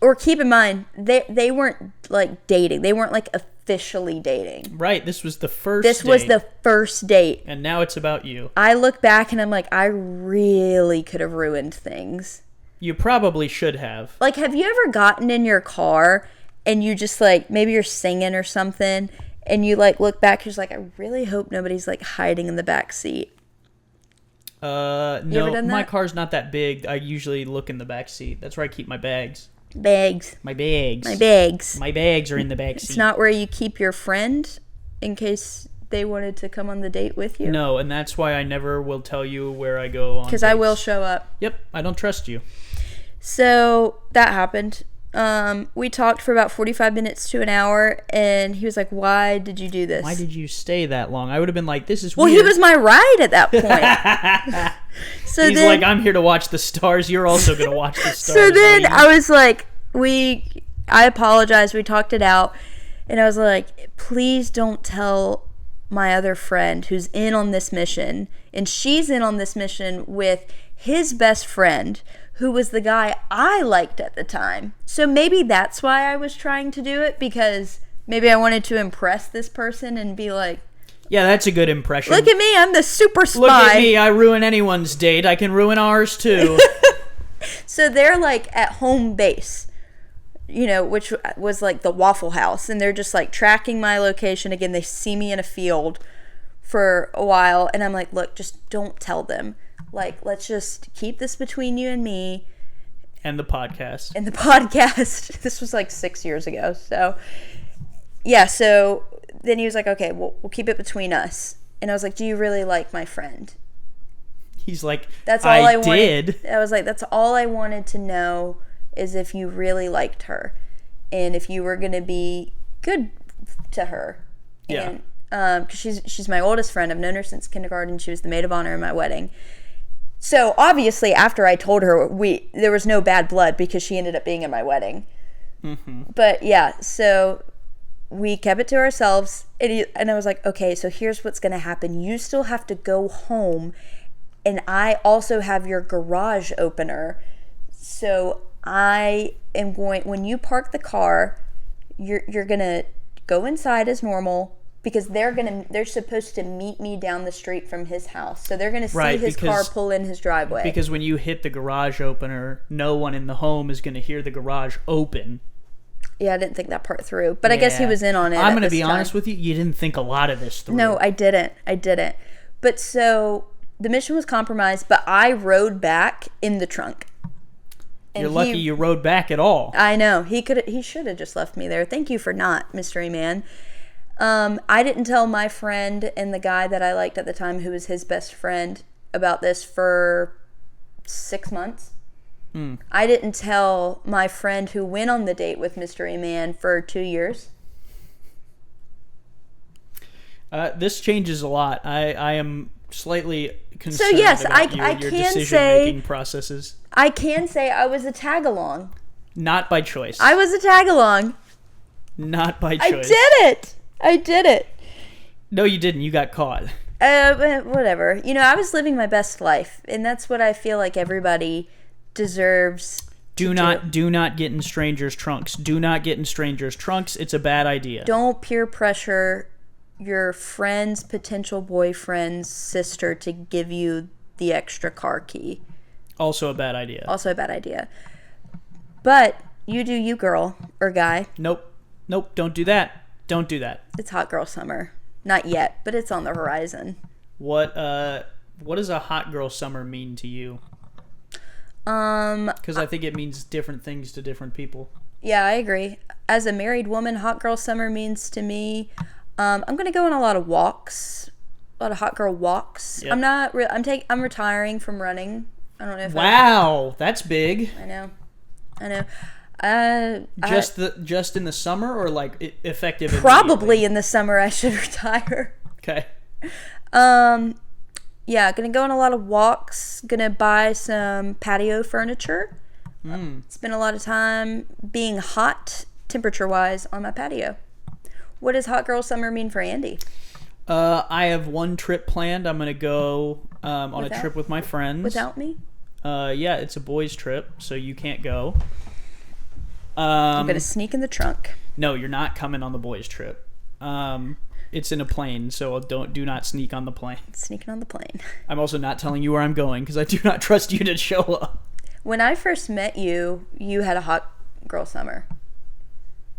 or keep in mind, they weren't like dating. They weren't like officially dating. Right. This was the first This was the first date. And now it's about you. I look back and I'm like, I really could have ruined things. You probably should have. Like, have you ever gotten in your car and you just like, maybe you're singing or something, and you like look back, you're just like, I really hope nobody's like hiding in the back seat. No, my car's not that big. I usually look in the back seat. That's where I keep my bags. My bags. My bags are in the back seat. It's not where you keep your friend in case they wanted to come on the date with you. No, and that's why I never will tell you where I go on because I will show up. Yep, I don't trust you. So that happened. We talked for about 45 minutes to an hour, and he was like, why did you do this? Why did you stay that long? I would have been like, this is weird. Well, he was my ride at that point. So he's like, I'm here to watch the stars. You're also going to watch the stars. So then I was like, I apologized. We talked it out. And I was like, please don't tell my other friend who's in on this mission. And she's in on this mission with his best friend, who was the guy I liked at the time. So maybe that's why I was trying to do it, because maybe I wanted to impress this person and be like, yeah, that's a good impression. Look at me, I'm the super spy. Look at me, I ruin anyone's date. I can ruin ours too. So they're like at home base, which was like the Waffle House. And they're just like tracking my location. Again, they see me in a field for a while. And I'm like, look, just don't tell them. Like, let's just keep this between you and me. And the podcast. This was like 6 years ago. So, yeah. So then he was like, okay, we'll keep it between us. And I was like, do you really like my friend? He's like, that's all I did. Wanted. I was like, that's all I wanted to know is if you really liked her. And if you were going to be good to her. Yeah. And, because she's my oldest friend. I've known her since kindergarten. She was the maid of honor in my wedding. So obviously, after I told her, there was no bad blood because she ended up being in my wedding. Mm-hmm. But yeah, so we kept it to ourselves, and I was like, okay, so here's what's going to happen. You still have to go home, and I also have your garage opener. So I am going, when you park the car, you're going to go inside as normal. Because they're supposed to meet me down the street from his house. So they're going to see his car pull in his driveway. Because when you hit the garage opener, no one in the home is going to hear the garage open. Yeah, I didn't think that part through. But I guess he was in on it. I'm going to be honest with you. You didn't think a lot of this through. No, I didn't. But so the mission was compromised, but I rode back in the trunk. And you're lucky you rode back at all. I know. He should have just left me there. Thank you for not, Mystery Man. I didn't tell my friend and the guy that I liked at the time, who was his best friend, about this for 6 months. I didn't tell my friend who went on the date with Mystery Man for 2 years. This changes a lot. I am slightly concerned so yes, about your decision-making processes. I can say I was a tag-along. Not by choice. I was a tag-along. Not by choice. I did it. No, you didn't. You got caught. Whatever. I was living my best life, and that's what I feel like everybody deserves. Do not get in strangers' trunks. Do not get in strangers' trunks. It's a bad idea. Don't peer pressure your friend's potential boyfriend's sister to give you the extra car key. Also a bad idea. But you do you, girl or guy. Nope. Don't do that. Don't do that. It's hot girl summer. Not yet, but it's on the horizon. What does a hot girl summer mean to you? Because I think it means different things to different people. Yeah, I agree. as a married woman, hot girl summer means to me, I'm gonna go on a lot of walks, a lot of hot girl walks. Yep. I'm retiring from running. I don't know if Wow, that's big. I know. Just in the summer, or like effective? Probably in the summer I should retire. Okay. Yeah, gonna go on a lot of walks. Gonna buy some patio furniture. Spend a lot of time being hot, temperature-wise, on my patio. What does hot girl summer mean for Andy? I have one trip planned. I'm gonna go on a trip with my friends. Without me? Yeah, it's a boys' trip, so you can't go. I'm gonna sneak in the trunk. No, you're not coming on the boys' trip. It's in a plane, so do not sneak on the plane. Sneaking on the plane. I'm also not telling you where I'm going because I do not trust you to show up. When I first met you, you had a hot girl summer.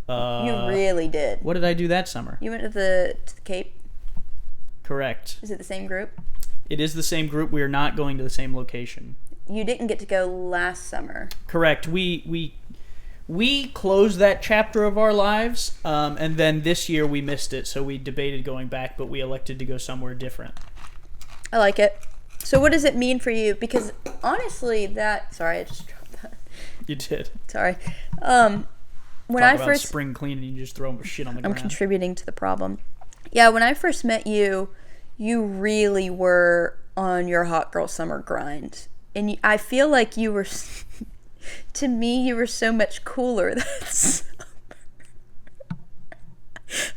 You really did. What did I do that summer? You went to the Cape. Correct. Is it the same group? It is the same group. We are not going to the same location. You didn't get to go last summer. Correct. We closed that chapter of our lives, and then this year we missed it, so we debated going back, but we elected to go somewhere different. I like it. So what does it mean for you? Because honestly, sorry, I just dropped that. You did. Sorry. When Talk I about first spring cleaning, you just throw shit on the ground. I'm contributing to the problem. Yeah, when I first met you, you really were on your hot girl summer grind, and I feel like you were. To me, you were so much cooler that summer.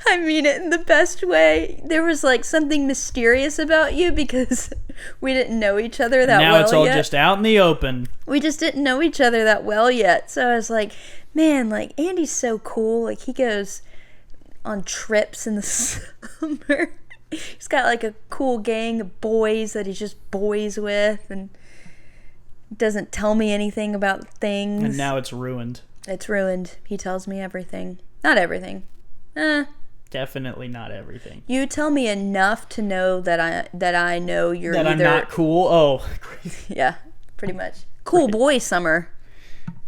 I mean it in the best way. There was like something mysterious about you because we didn't know each other that well yet. Now it's all just out in the open. We just didn't know each other that well yet. So I was like, man, like Andy's so cool. Like he goes on trips in the summer. He's got like a cool gang of boys that he's just boys with and doesn't tell me anything about things. And now it's ruined. It's ruined. He tells me everything. Not everything. Definitely not everything. You tell me enough to know that I know you're that either... I'm not cool. Oh, crazy. Yeah, pretty much. Cool boy summer.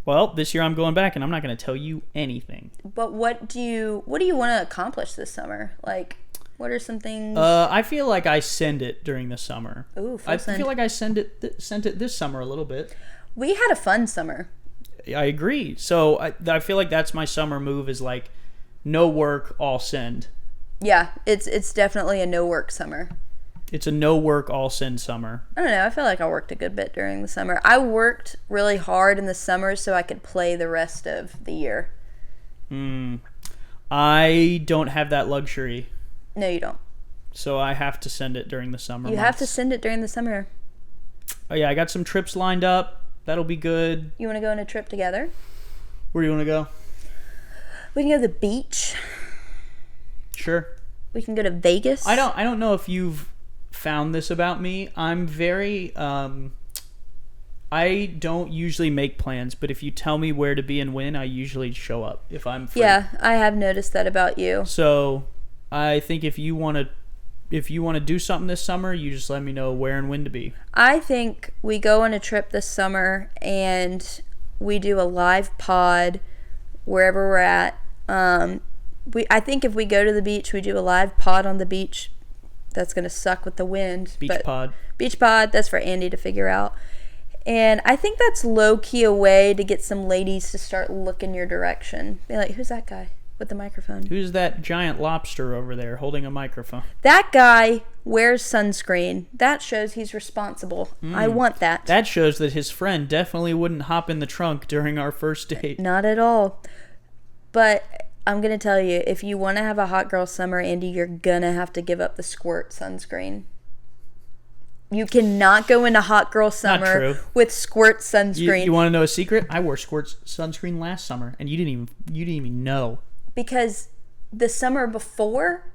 Well, this year I'm going back, and I'm not going to tell you anything. But what do you want to accomplish this summer? Like, what are some things? I feel like I send it during the summer. Ooh, I feel like I sent it this summer a little bit. We had a fun summer. I agree. So I feel like that's my summer move is like no work, all send. Yeah, it's definitely a no work summer. It's a no work, all send summer. I don't know. I feel like I worked a good bit during the summer. I worked really hard in the summer so I could play the rest of the year. I don't have that luxury. No, you don't. So I have to send it during the summer You months. have to send it during the summer. Oh yeah, I got some trips lined up. That'll be good. You want to go on a trip together? Where do you want to go? We can go to the beach. Sure. We can go to Vegas. I don't know if you've found this about me. I'm very I don't usually make plans, but if you tell me where to be and when, I usually show up if I'm free. Yeah, I have noticed that about you. So, I think if you want to do something this summer, you just let me know where and when to be. I think we go on a trip this summer and we do a live pod wherever we're at. I think if we go to the beach, we do a live pod on the beach. That's going to suck with the wind. Beach pod, that's for Andy to figure out. And I think that's low-key a way to get some ladies to start looking your direction. Be like, who's that guy with the microphone? Who's that giant lobster over there holding a microphone? That guy wears sunscreen. That shows he's responsible. I want that. That shows that his friend definitely wouldn't hop in the trunk during our first date. Not at all. But I'm going to tell you, if you want to have a hot girl summer, Andy, you're going to have to give up the Squirt sunscreen. You cannot go into hot girl summer with Squirt sunscreen. You want to know a secret? I wore Squirt sunscreen last summer, and you didn't even know. Because the summer before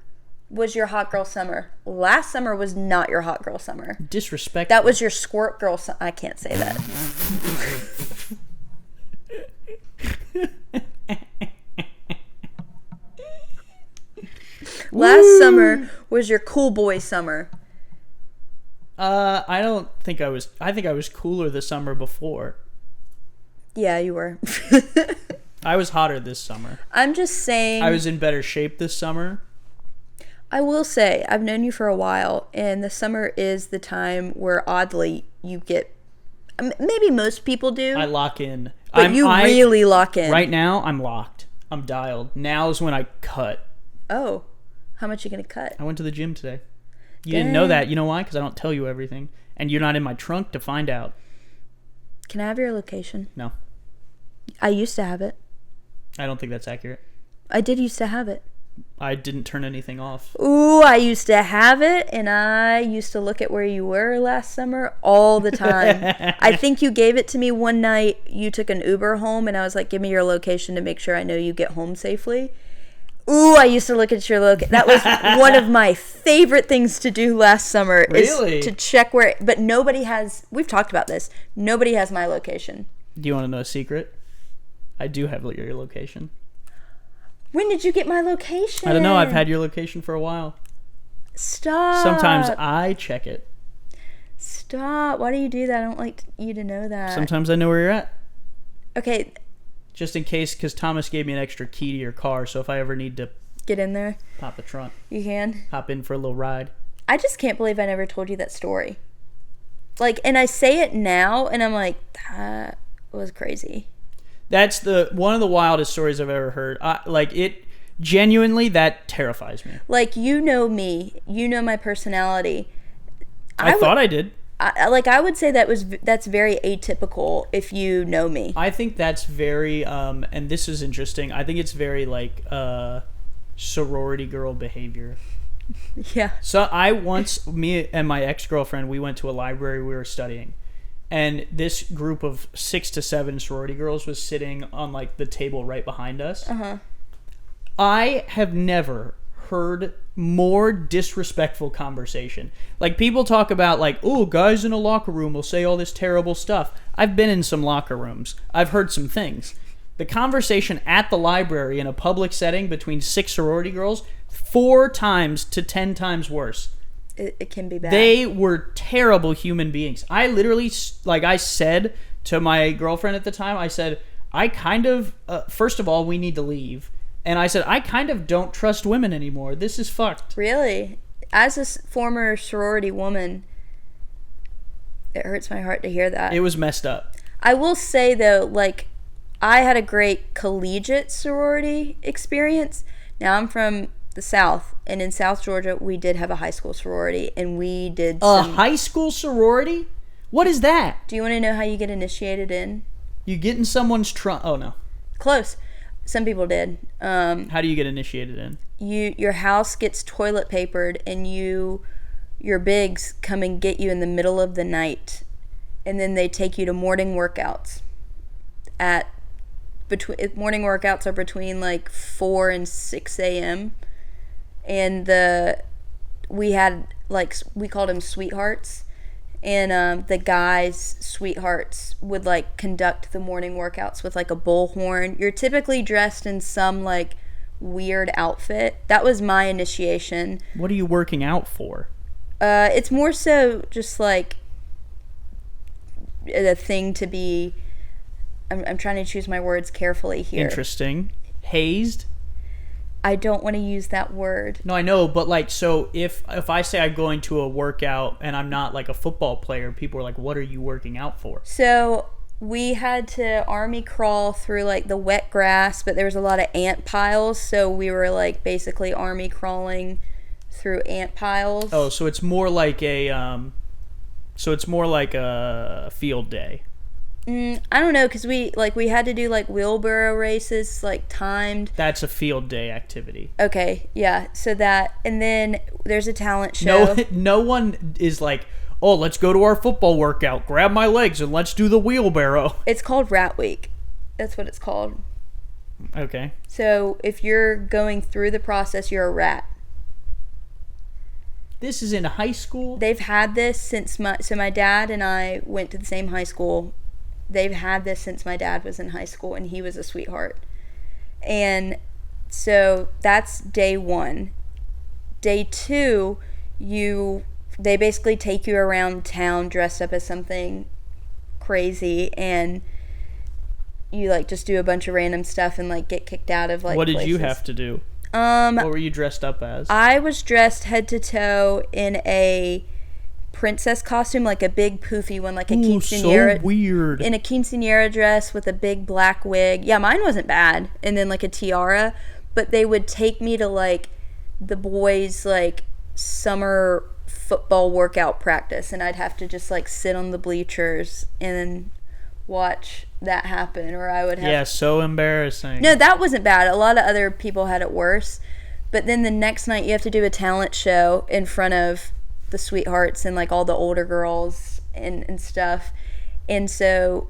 was your hot girl summer. Last summer was not your hot girl summer. Disrespect. That was your Squirt girl summer. I can't say that. Last summer was your cool boy summer. I think I was cooler the summer before. Yeah, you were. I was hotter this summer. I'm just saying. I was in better shape this summer. I will say, I've known you for a while, and the summer is the time where, oddly, you get... Maybe most people do. I lock in. But you really lock in. Right now, I'm locked. I'm dialed. Now is when I cut. Oh. How much are you going to cut? I went to the gym today. You didn't know that. You know why? Because I don't tell you everything. And you're not in my trunk to find out. Can I have your location? No. I used to have it. I don't think that's accurate. I did used to have it. I didn't turn anything off. Ooh, I used to have it, and I used to look at where you were last summer all the time. I think you gave it to me one night. You took an Uber home, and I was like, give me your location to make sure I know you get home safely. Ooh, I used to look at your location. That was one of my favorite things to do last summer. Really? Is to check where... But nobody has... We've talked about this. Nobody has my location. Do you want to know a secret? I do have your location. When did you get my location? I don't know. I've had your location for a while. Stop. Sometimes I check it. Stop. Why do you do that? I don't like you to know that. Sometimes I know where you're at. Okay. Just in case, because Thomas gave me an extra key to your car, so if I ever need to get in there, pop the trunk. You can. Hop in for a little ride. I just can't believe I never told you that story. Like, and I say it now, and I'm like, that was crazy. That's one of the wildest stories I've ever heard. It genuinely, that terrifies me. Like, you know me, you know my personality. I thought I did. I would say that's very atypical if you know me. I think that's very and this is interesting. I think it's very sorority girl behavior. Yeah. So me and my ex-girlfriend, we went to a library we were studying. And this group of 6 to 7 sorority girls was sitting on the table right behind us. Uh-huh. I have never heard more disrespectful conversation. People talk about guys in a locker room will say all this terrible stuff. I've been in some locker rooms. I've heard some things. The conversation at the library in a public setting between 6 sorority girls, 4 times to 10 times worse. It can be bad. They were terrible human beings. I literally, I said to my girlfriend at the time, I said, I kind of, first of all, we need to leave. And I said, I kind of don't trust women anymore. This is fucked. Really? As a former sorority woman, it hurts my heart to hear that. It was messed up. I will say, though, I had a great collegiate sorority experience. Now, I'm from the South, and in South Georgia, we did have a high school sorority, and we did a high school sorority? What is that? Do you want to know how you get initiated in? You get in someone's trunk. Oh, no. Close. Some people did. How do you get initiated in? Your house gets toilet papered, and your bigs come and get you in the middle of the night, and then they take you to morning workouts. Morning workouts are between 4 and 6 a.m. And we had we called them sweethearts, and the guys' sweethearts would conduct the morning workouts with a bullhorn. You're typically dressed in some weird outfit. That was my initiation. What are you working out for? It's more so just a thing to be. I'm trying to choose my words carefully here. Interesting. Hazed? I don't want to use that word. No, I know, but so if I say I'm going to a workout and I'm not a football player, people are like, what are you working out for? So we had to army crawl through the wet grass, but there was a lot of ant piles, so we were basically army crawling through ant piles. Oh, so it's more like a field day. I don't know, because we had to do wheelbarrow races, timed. That's a field day activity. Okay, yeah. So that, and then there's a talent show. No one is oh, let's go to our football workout. Grab my legs and let's do the wheelbarrow. It's called Rat Week. That's what it's called. Okay. So if you're going through the process, you're a rat. This is in high school? They've had this since my dad and I went to the same high school. They've had this since my dad was in high school, and he was a sweetheart. And so that's day 1. Day 2, they basically take you around town dressed up as something crazy, and you like just do a bunch of random stuff and like get kicked out of like What did places. you have to do? What were you dressed up as? I was dressed head to toe in a princess costume, like a big poofy one, like a quinceanera. So weird. In a quinceanera dress with a big black wig. Yeah, mine wasn't bad. And then like a tiara. But they would take me to like the boys' like summer football workout practice, and I'd have to just like sit on the bleachers and watch that happen, or I would have... Yeah, so embarrassing. No, that wasn't bad. A lot of other people had it worse. But then the next night you have to do a talent show in front of the sweethearts and like all the older girls and stuff. And so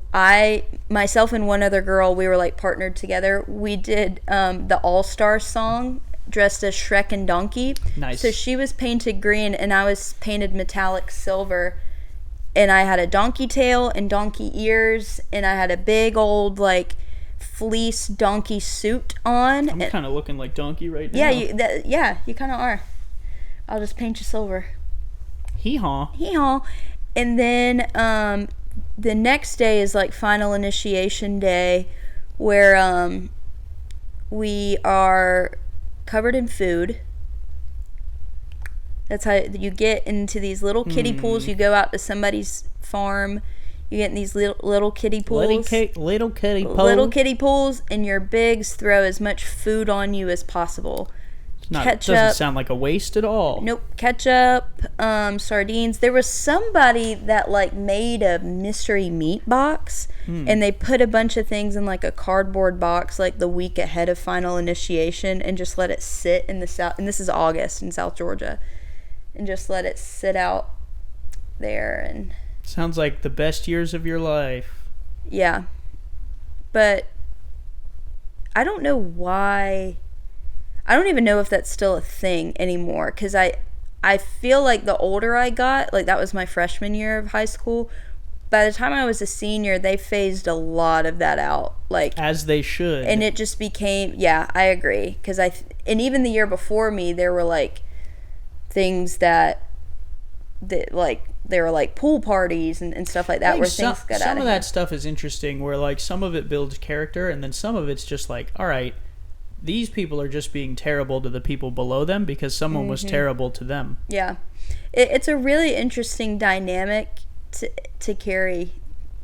myself and one other girl, we were like partnered together. We did the All-Star song dressed as Shrek and Donkey. Nice. So she was painted green and I was painted metallic silver. And I had a donkey tail and donkey ears, and I had a big old like fleece donkey suit on. I'm kind of looking like Donkey right now. Yeah, you kind of are. I'll just paint you silver. Hee-haw. Hee-haw. And then the next day is like final initiation day, where we are covered in food. That's how you get into these little kiddie pools. You go out to somebody's farm. You get in these little kiddie pools. Little kiddie pools. Little kiddie pools, and your bigs throw as much food on you as possible. It doesn't sound like a waste at all. Nope. Ketchup, sardines. There was somebody that like made a mystery meat box, and they put a bunch of things in like a cardboard box like the week ahead of final initiation, and just let it sit in the south. And this is August in South Georgia. And just let it sit out there. And sounds like the best years of your life. Yeah. But I don't know why. I don't even know if that's still a thing anymore. Because I feel like the older I got, like that was my freshman year of high school. By the time I was a senior, they phased a lot of that out. Like, as they should. And it just became, yeah, I agree. And even the year before me, there were like things that like there were like pool parties and stuff like that, where things got out of hand. Some of that stuff is interesting, where like some of it builds character, and then some of it's just like, all right, these people are just being terrible to the people below them because someone was terrible to them. Yeah, it's a really interesting dynamic to carry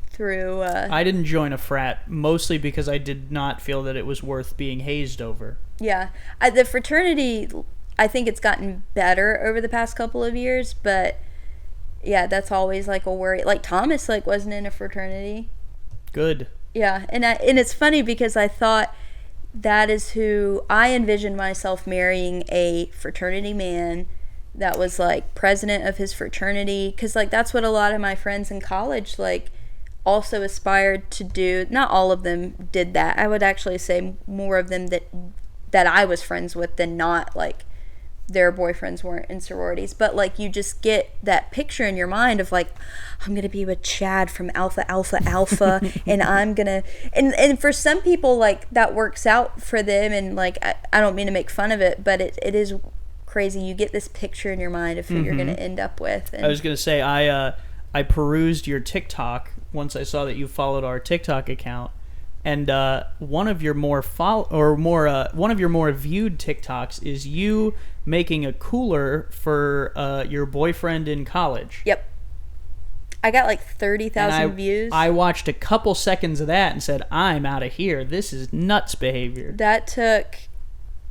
through. I didn't join a frat mostly because I did not feel that it was worth being hazed over. Yeah, the fraternity, I think it's gotten better over the past couple of years, but yeah, that's always like a worry. Like Thomas like wasn't in a fraternity. Good. Yeah, and it's funny because I thought that is who I envisioned myself marrying, a fraternity man that was like president of his fraternity, because like that's what a lot of my friends in college like also aspired to do. Not all of them did that. I would actually say more of them that I was friends with than not, like their boyfriends weren't in sororities. But like you just get that picture in your mind of like, I'm gonna be with Chad from Alpha Alpha Alpha and I'm gonna and for some people like that works out for them, and like I don't mean to make fun of it, but it is crazy. You get this picture in your mind of who you're gonna end up with. And I was gonna say I perused your TikTok once I saw that you followed our TikTok account. And one of your more viewed TikToks is you making a cooler for your boyfriend in college. Yep. I got like 30,000 views. I watched a couple seconds of that and said, I'm out of here. This is nuts behavior. That took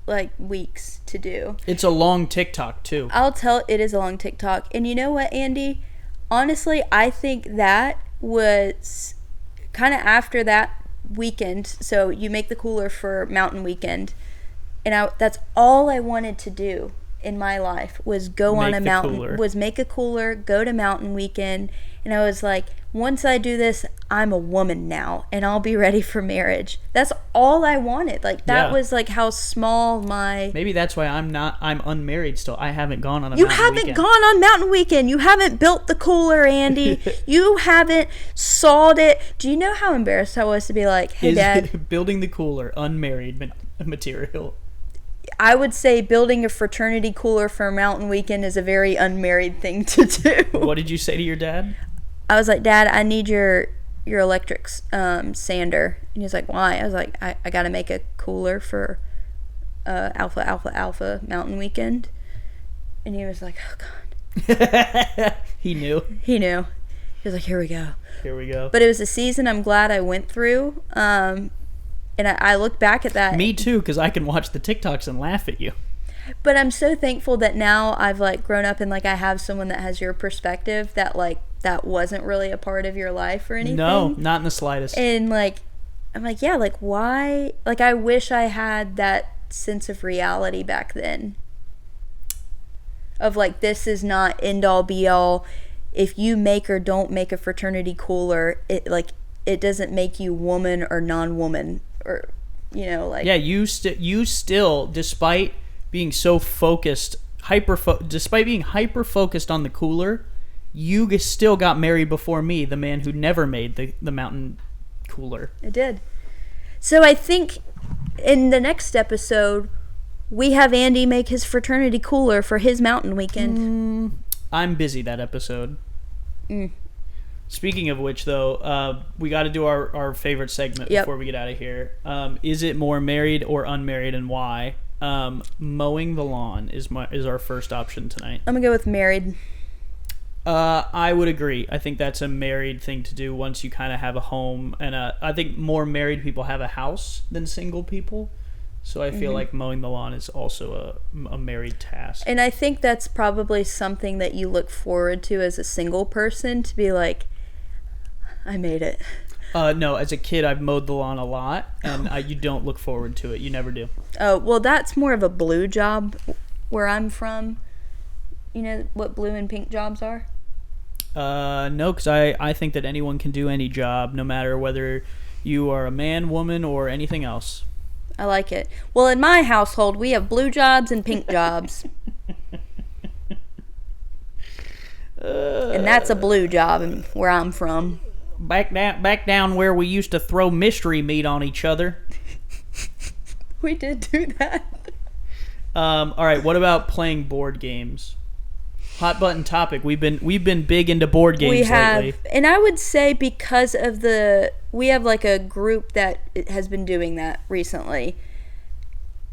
like weeks to do. It's a long TikTok too. It is a long TikTok. And you know what, Andy? Honestly, I think that was kind of after that weekend. So you make the cooler for Mountain Weekend, and that's all I wanted to do in my life was go on a mountain, was make a cooler, go to Mountain Weekend. And I was like, once I do this, I'm a woman now and I'll be ready for marriage. That's all I wanted. Like that was like how small my... Maybe that's why I'm unmarried still. I haven't gone on a You Mountain haven't Weekend. gone on Mountain Weekend. You haven't built the cooler, Andy. You haven't sawed it. Do you know how embarrassed I was to be like, hey, Dad. Building the cooler, unmarried material. I would say building a fraternity cooler for a Mountain Weekend is a very unmarried thing to do. What did you say to your dad? I was like, Dad, I need your your electric sander. And he was like, why? I was like, I got to make a cooler for Alpha Mountain Weekend. And he was like, oh, God. He knew. He knew. He was like, here we go. Here we go. But it was a season I'm glad I went through. And I look back at that. Me too, because I can watch the TikToks and laugh at you. But I'm so thankful that now I've like grown up and like I have someone that has your perspective that like that wasn't really a part of your life or anything. No, not in the slightest. And like I'm like, yeah, like why? Like I wish I had that sense of reality back then. Of like, this is not end all be all. If you make or don't make a fraternity cooler, it doesn't make you woman or non-woman, or like. Yeah, you still, despite being so focused, despite being hyper focused on the cooler, you still got married before me, the man who never made the mountain cooler. I did. So I think in the next episode, we have Andy make his fraternity cooler for his mountain weekend. I'm busy that episode. Speaking of which, though, we got to do our favorite segment before we get out of here. Is it more married or unmarried, and why? Mowing the lawn is our first option tonight. I'm gonna go with married. I would agree. I think that's a married thing to do once you kind of have a home, and I think more married people have a house than single people. So I feel like mowing the lawn is also a married task. And I think that's probably something that you look forward to as a single person, to be like, I made it. No, as a kid, I've mowed the lawn a lot, and you don't look forward to it. You never do. Oh, well, that's more of a blue job where I'm from. You know what blue and pink jobs are? No, because I think that anyone can do any job, no matter whether you are a man, woman, or anything else. I like it. Well, in my household, we have blue jobs and pink jobs. And that's a blue job where I'm from. Back down where we used to throw mystery meat on each other. We did do that. All right, what about playing board games? Hot button topic. We've been big into board games lately. And I would say because of we have like a group that has been doing that recently.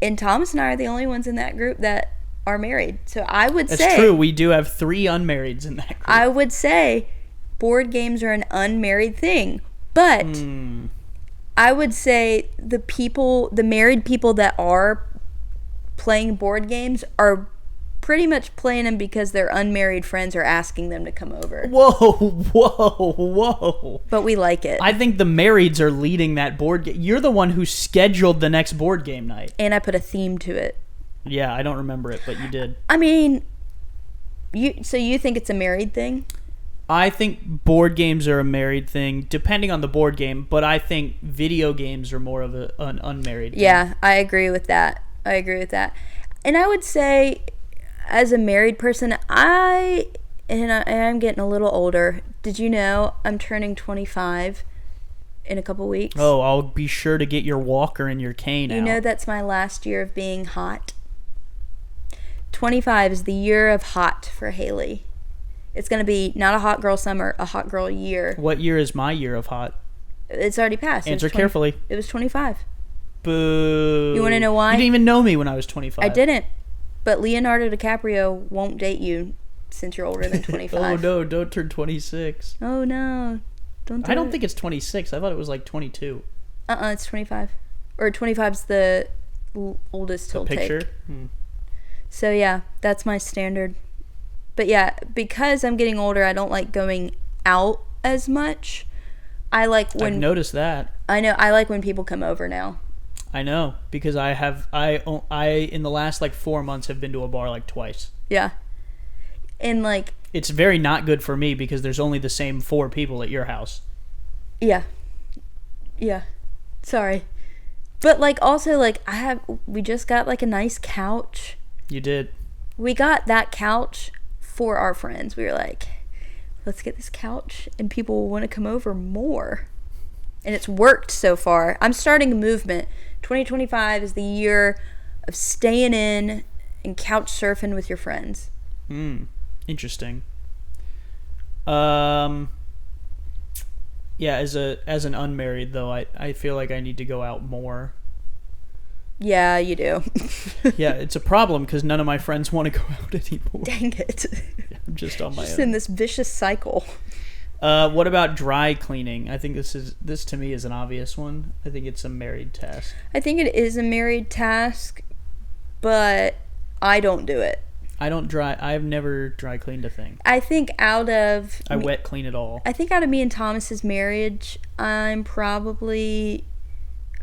And Thomas and I are the only ones in that group that are married. So I would say... That's true. We do have 3 unmarrieds in that group. I would say board games are an unmarried thing. But I would say the married people that are playing board games are pretty much playing them because their unmarried friends are asking them to come over. Whoa. But we like it. I think the marrieds are leading that board game. You're the one who scheduled the next board game night. And I put a theme to it. Yeah, I don't remember it, but you did. I mean, so you think it's a married thing? I think board games are a married thing, depending on the board game, but I think video games are more of an unmarried thing. Yeah, I agree with that. And I would say, as a married person, I'm getting a little older. Did you know I'm turning 25 in a couple weeks? Oh, I'll be sure to get your walker and your cane out. You know that's my last year of being hot. 25 is the year of hot for Haley. It's going to be not a hot girl summer, a hot girl year. What year is my year of hot? It's already passed. Answer carefully. It was 25. Boo. You want to know why? You didn't even know me when I was 25. I didn't. But Leonardo DiCaprio won't date you since you're older than 25. Oh, no. Don't turn 26. Oh, no. I don't think it's 26. I thought it was like 22. It's 25. Or 25's the oldest he'll take. Picture? So, yeah, that's my standard. But, yeah, because I'm getting older, I don't like going out as much. I like when... I've noticed that. I know. I like when people come over now. I know, because I in the last like 4 months have been to a bar like twice. Yeah. And like... It's very not good for me because there's only the same 4 people at your house. Yeah. Sorry. But like also like we just got like a nice couch. You did. We got that couch for our friends. We were like, let's get this couch and people will want to come over more. And it's worked so far. I'm starting a movement. 2025 is the year of staying in and couch surfing with your friends. Interesting. Yeah, as an unmarried though, I feel like I need to go out more. Yeah, you do. Yeah, it's a problem because none of my friends want to go out anymore. Dang it. I'm just on my Just own. in this vicious cycle. What about dry cleaning? I think this to me is an obvious one. I think it's a married task. I think it is a married task, but I don't do it. I've never dry cleaned a thing. I think I wet clean it all. I think out of me and Thomas's marriage, I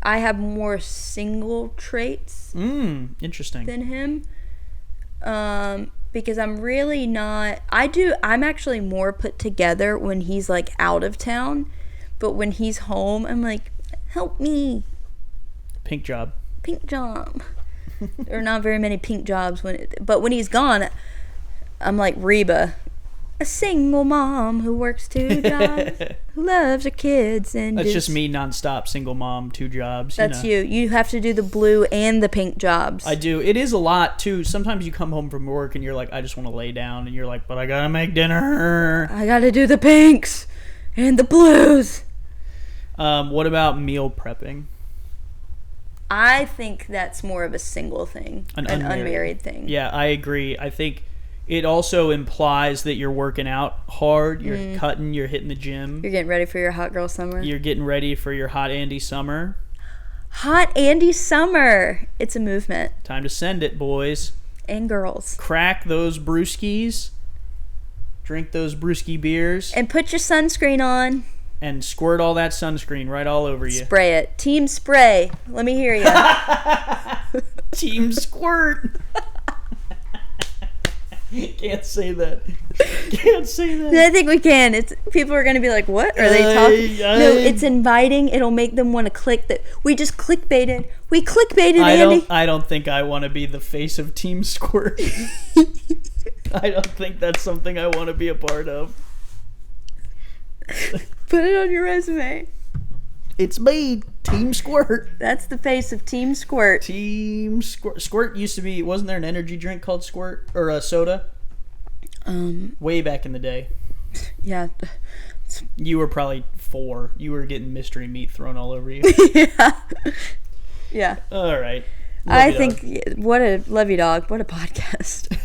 have more single traits Interesting. than him. Because I'm really not. I'm actually more put together when he's like out of town, but when he's home, I'm like, help me. Pink job. There are not very many pink jobs but when he's gone, I'm like Reba, a single mom who works 2 jobs, who loves her kids, and that's just me nonstop, single mom, 2 jobs. That's you. You have to do the blue and the pink jobs. I do. It is a lot too. Sometimes you come home from work and you're like, I just want to lay down, and you're like, but I gotta make dinner. I gotta do the pinks and the blues. What about meal prepping? I think that's more of a single thing, an unmarried thing. Yeah, I agree. I think it also implies that you're working out hard, you're cutting, you're hitting the gym. You're getting ready for your hot girl summer. You're getting ready for your hot Andy summer. Hot Andy summer. It's a movement. Time to send it, boys. And girls. Crack those brewskis. Drink those brewski beers. And put your sunscreen on. And squirt all that sunscreen right all over you. Spray it. Team spray. Let me hear you. Team squirt. Can't say that. I think we can. People are going to be like, what are they talking? No, it's inviting. It'll make them want to click that. We just clickbaited. We clickbaited, Andy. I don't think I want to be the face of Team Squirt. I don't think that's something I want to be a part of. Put it on your resume. It's me, Team Squirt. That's the face of Team Squirt. Team Squirt. Squirt used to be, wasn't there an energy drink called Squirt? Or a soda? Way back in the day. Yeah. You were probably 4. You were getting mystery meat thrown all over you. Yeah. Yeah. All right. Love you, dog. What a podcast.